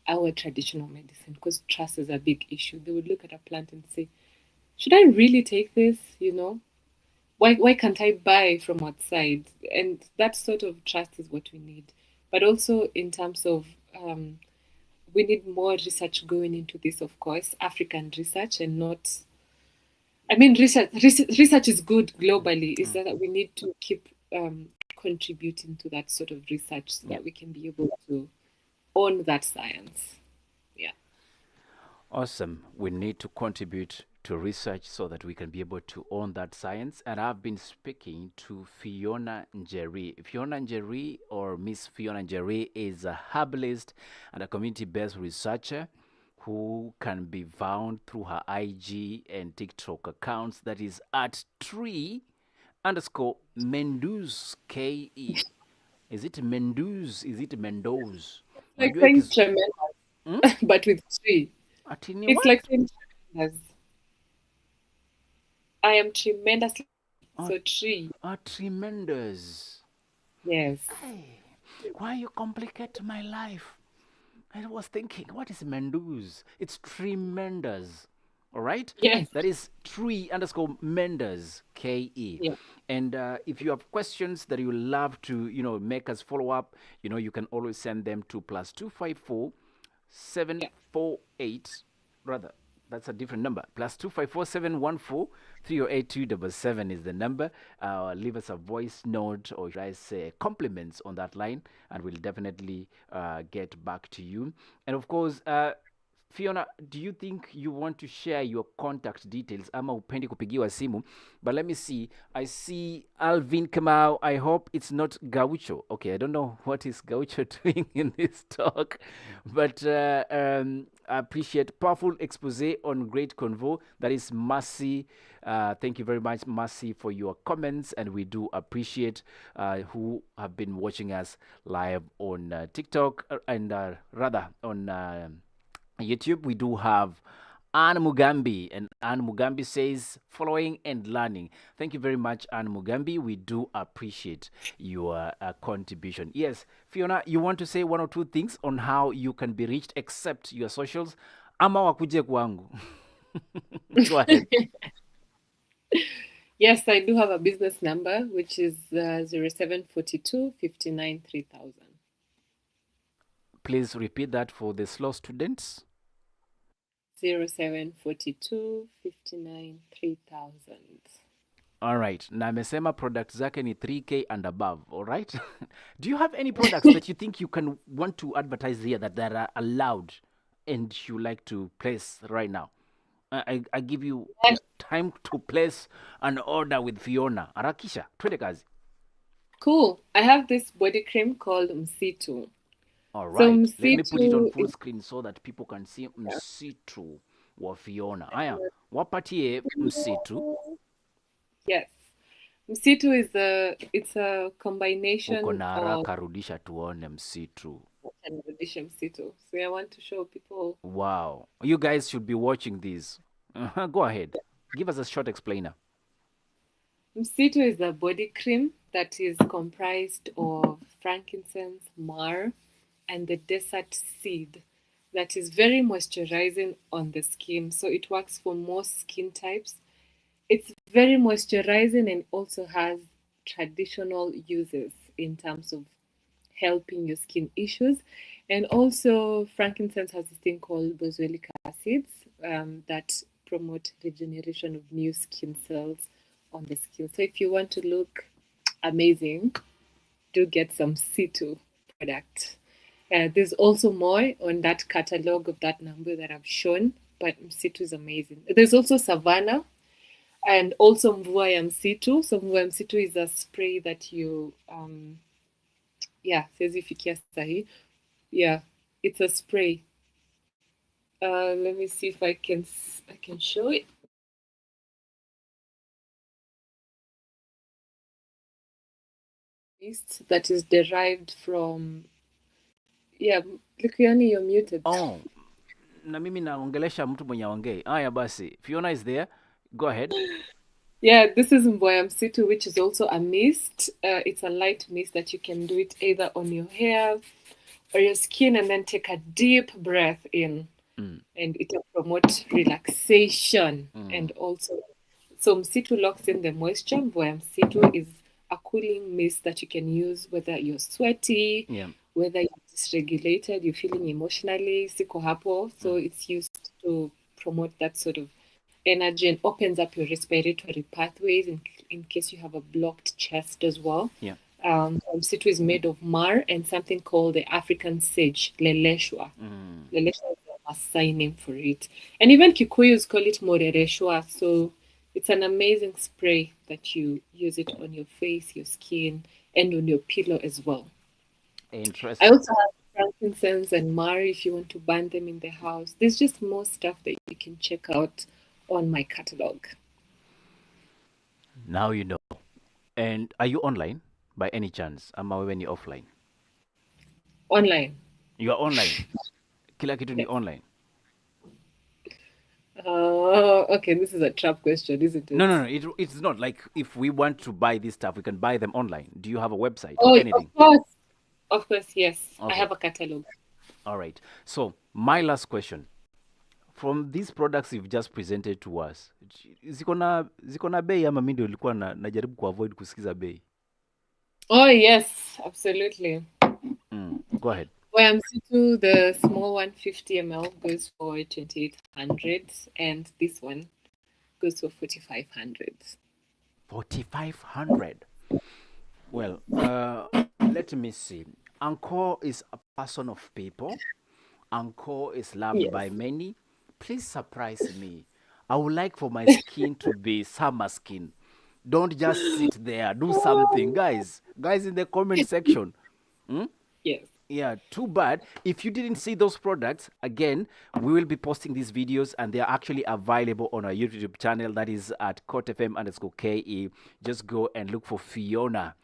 Speaker 1: our traditional medicine because trust is a big issue. They would look at a plant and say, should I really take this? Why can't I buy from outside? And that sort of trust is what we need. But also in terms of we need more research going into this, of course, African research and not. I mean, research is good globally. Is that we need to keep contributing to that sort of research so that we can be able to own that science. Yeah.
Speaker 2: Awesome. We need to contribute to research so that we can be able to own that science. And I've been speaking to Fionah Njeri. Fionah Njeri, or Miss Fionah Njeri, is a herbalist and a community-based researcher who can be found through her IG and TikTok accounts. That is at tree_Menduz KE. Is it Menduz? Is it Mendoz?
Speaker 1: Like
Speaker 2: Unajua
Speaker 1: saying tremendous, but with tree.
Speaker 2: ati ni
Speaker 1: It's
Speaker 2: what?
Speaker 1: like saying tremendous. I am tremendously so tree.
Speaker 2: Tremendous.
Speaker 1: Yes.
Speaker 2: Hey, why you complicate my life? I was thinking, what is Menduz? It's tremendous. All right?
Speaker 1: Yes.
Speaker 2: That is tree_Mendez, KE.
Speaker 1: Yeah.
Speaker 2: And if you have questions that you love to, make us follow up, you can always send them to +254 748, rather, that's a different number. +254 714 308 277 is the number. Leave us a voice note or should I say compliments on that line, and we'll definitely get back to you. And of course, Fionah, do you think you want to share your contact details? Ama upendi kupigiwa simu. But let me see. I see Alvin Kamau. I hope it's not Gaucho. Okay, I don't know what is Gaucho doing in this talk. But I appreciate powerful expose on great convo. That is Mercy. Thank you very much, Mercy, for your comments. And we do appreciate who have been watching us live on TikTok and rather on YouTube. We do have Anne Mugambi, and Anne Mugambi says, following and learning. Thank you very much, Anne Mugambi. We do appreciate your contribution. Yes, Fionah, you want to say one or two things on how you can be reached except your socials? Ama wakuje kwangu. Go ahead.
Speaker 1: Yes, I do have a business number, which is 0742 59 3000.
Speaker 2: Please repeat that for the slow students.
Speaker 1: 0742 59 3000.
Speaker 2: All right. Na amesema products zake ni 3K and above. All right. Do you have any products that you think you can want to advertise here that are allowed and you like to place right now? I give you time to place an order with Fionah. Harakisha, twende kazi.
Speaker 1: Cool. I have this body cream called Msitu.
Speaker 2: All right.
Speaker 1: So
Speaker 2: Let me put it on
Speaker 1: Msitu
Speaker 2: full screen so that people can see Msitu wa Fionah. Aya, wapatie Msitu.
Speaker 1: Yes. Msitu is a
Speaker 2: Uko
Speaker 1: combination
Speaker 2: na
Speaker 1: of
Speaker 2: haraka, rudisha tuone msitu.
Speaker 1: Rudisha Msitu. So I want to show people.
Speaker 2: Wow. You guys should be watching this. Go ahead. Give us a short explainer.
Speaker 1: Msitu is a body cream that is comprised of frankincense, myrrh, and the desert seed that is very moisturizing on the skin. So it works for most skin types. It's very moisturizing and also has traditional uses in terms of helping your skin issues. And also, frankincense has this thing called boswellic acids that promote regeneration of new skin cells on the skin. So, if you want to look amazing, do get some C2 product. There's also more on that catalog of that number that I've shown, but C2 is amazing. There's also Savannah and also Mvua ya Msitu. So Mvua ya Msitu is a spray that you yeah, siwezi fikia sahi. Yeah, it's a spray. Let me see if I can show it. That is derived from yeah. Lukiani, you're muted.
Speaker 2: Oh, na mimi naongelesha mtu mwenye aongei. Aya basi. Fiona is there. Go ahead.
Speaker 1: Yeah, this is Mboya Msitu, which is also a mist. It's a light mist that you can do it either on your hair or your skin, and then take a deep breath in, and it will promote relaxation and also. So Msitu locks in the moisture. Mboya Msitu is a cooling mist that you can use whether you're sweaty,
Speaker 2: Yeah.
Speaker 1: whether you're dysregulated, you're feeling emotionally siko hapo. So it's used to promote that sort of energy and opens up your respiratory pathways in case you have a blocked chest as well.
Speaker 2: Yeah.
Speaker 1: Msitu is made of myrrh and something called the African sage, leleshwa. Leleshwa is a Maasai name for it. And even Kikuyus call it morereshwa. So it's an amazing spray that you use it on your face, your skin, and on your pillow as well. I
Speaker 2: Interesting.
Speaker 1: also have frankincense and myrrh if you want to burn them in the house. There's just more stuff that you can check out on my catalog.
Speaker 2: Now you know. And are you online by any chance? Ama wewe ni offline?
Speaker 1: Online.
Speaker 2: You are online. Kila kitu ni
Speaker 1: Yes.
Speaker 2: online.
Speaker 1: Okay, this is a trap question, isn't it?
Speaker 2: No. It's not like if we want to buy this stuff, we can buy them online. Do you have a website
Speaker 1: Oh,
Speaker 2: or anything?
Speaker 1: of course. Of course, yes. I
Speaker 2: Okay.
Speaker 1: have a catalog.
Speaker 2: All right. So my last question: from these products you've just presented to us, ziko na bei ama mimi ndio nilikuwa najaribu kuavoid kusikiza bei?
Speaker 1: Oh, yes, absolutely.
Speaker 2: Go ahead.
Speaker 1: YMC2, the small one, 50 ml, goes for 2,800, and this one goes for 4,500.
Speaker 2: 4,500. Well, let me see. Anko is a person of people. Anko is loved
Speaker 1: Yes.
Speaker 2: by many. Please surprise me. I would like for my skin to be summer skin. Don't just sit there. Do something, guys. Guys in the comment section.
Speaker 1: Yes.
Speaker 2: Yeah, too bad. If you didn't see those products, again, we will be posting these videos and they are actually available on our YouTube channel. That is at CourtFM_KE. Just go and look for Fiona.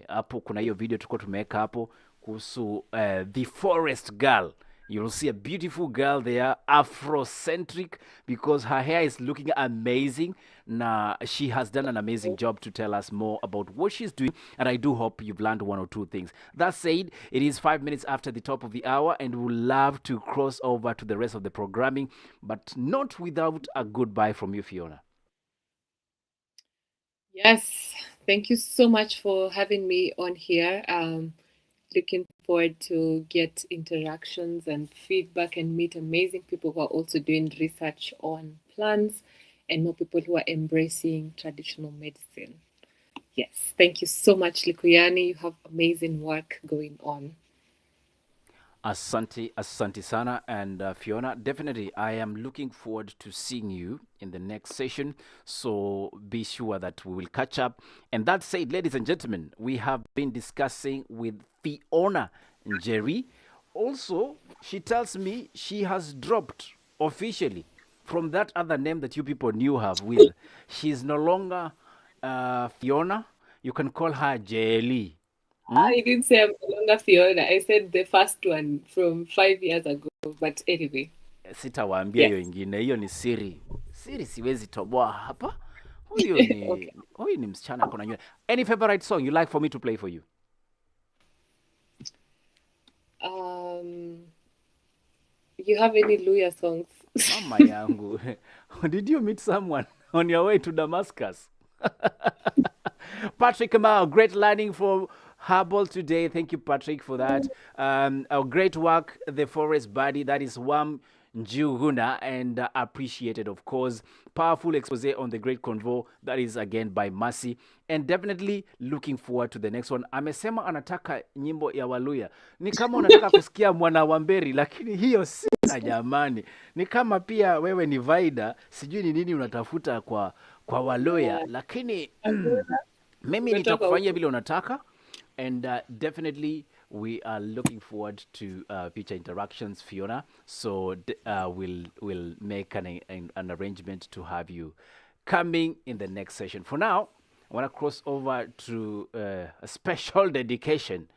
Speaker 2: Hapo kuna hiyo video tuko tumeweka hapo kuhusu the forest girl. You'll see a beautiful girl there, Afrocentric, because her hair is looking amazing. Now, she has done an amazing job to tell us more about what she's doing, and I do hope you've learned one or two things. That said, it is 5 minutes after the top of the hour, and we'd love to cross over to the rest of the programming, but not without a goodbye from you, Fiona.
Speaker 1: Yes. Thank you so much for having me on here. Looking forward to get interactions and feedback and meet amazing people who are also doing research on plants and more people who are embracing traditional medicine. Yes, thank you so much, Likuyani. You have amazing work going on.
Speaker 2: Asante sana. And Fiona, definitely, I am looking forward to seeing you in the next session. So be sure that we will catch up. And that said, ladies and gentlemen, we have been discussing with Fionah Njeri. Also, she tells me she has dropped officially from that other name that you people knew her with. She's no longer Fiona. You can call her Jelly. Hmm?
Speaker 1: I didn't say I'm no longer Fiona. I said the first one from 5 years ago. But anyway,
Speaker 2: Sitawaambia
Speaker 1: yes.
Speaker 2: hiyo ingine, hiyo ni siri. Siri siwezi toboa hapa.
Speaker 1: Okay.
Speaker 2: Huyu ni msichana ako na nywele. Any favorite song you like for me to play for you?
Speaker 1: Um, you have any Luya songs?
Speaker 2: Mama yangu. Did you meet someone on your way to Damascus? Patrick Kamau, great learning for Herbal today. Thank you, Patrick, for that. Our great work, the forest body, that is Wam Njuguna, and appreciated, of course. Powerful expose on the great convo, that is again by Mercy. And definitely looking forward to the next one. Amesema anataka nyimbo ya Waluya. Ni kama unataka kusikia mwana wamberi, lakini hiyo sina jamani. Ni kama pia wewe ni Vaida, sijui ni nini unatafuta kwa Waluya, lakini mimi
Speaker 1: Umetoka
Speaker 2: nitakufanyia
Speaker 1: huko.
Speaker 2: vile unataka, and definitely we are looking forward to future interactions, Fiona. So we'll make an arrangement to have you coming in the next session. For now, I want to cross over to a special dedication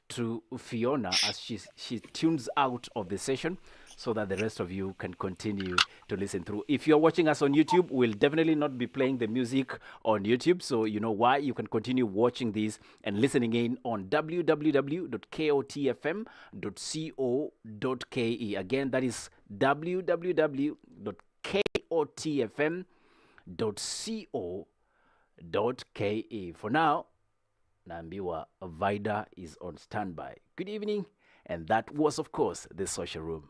Speaker 2: to Fiona as she tunes out of the session, so that the rest of you can continue to listen through. If you're watching us on YouTube, we'll definitely not be playing the music on YouTube, so you know why. You can continue watching this and listening in on www.kotfm.co.ke. Again, that is www.kotfm.co.ke. For now, naambiwa Vida is on standby. Good evening, and that was, of course, the social room.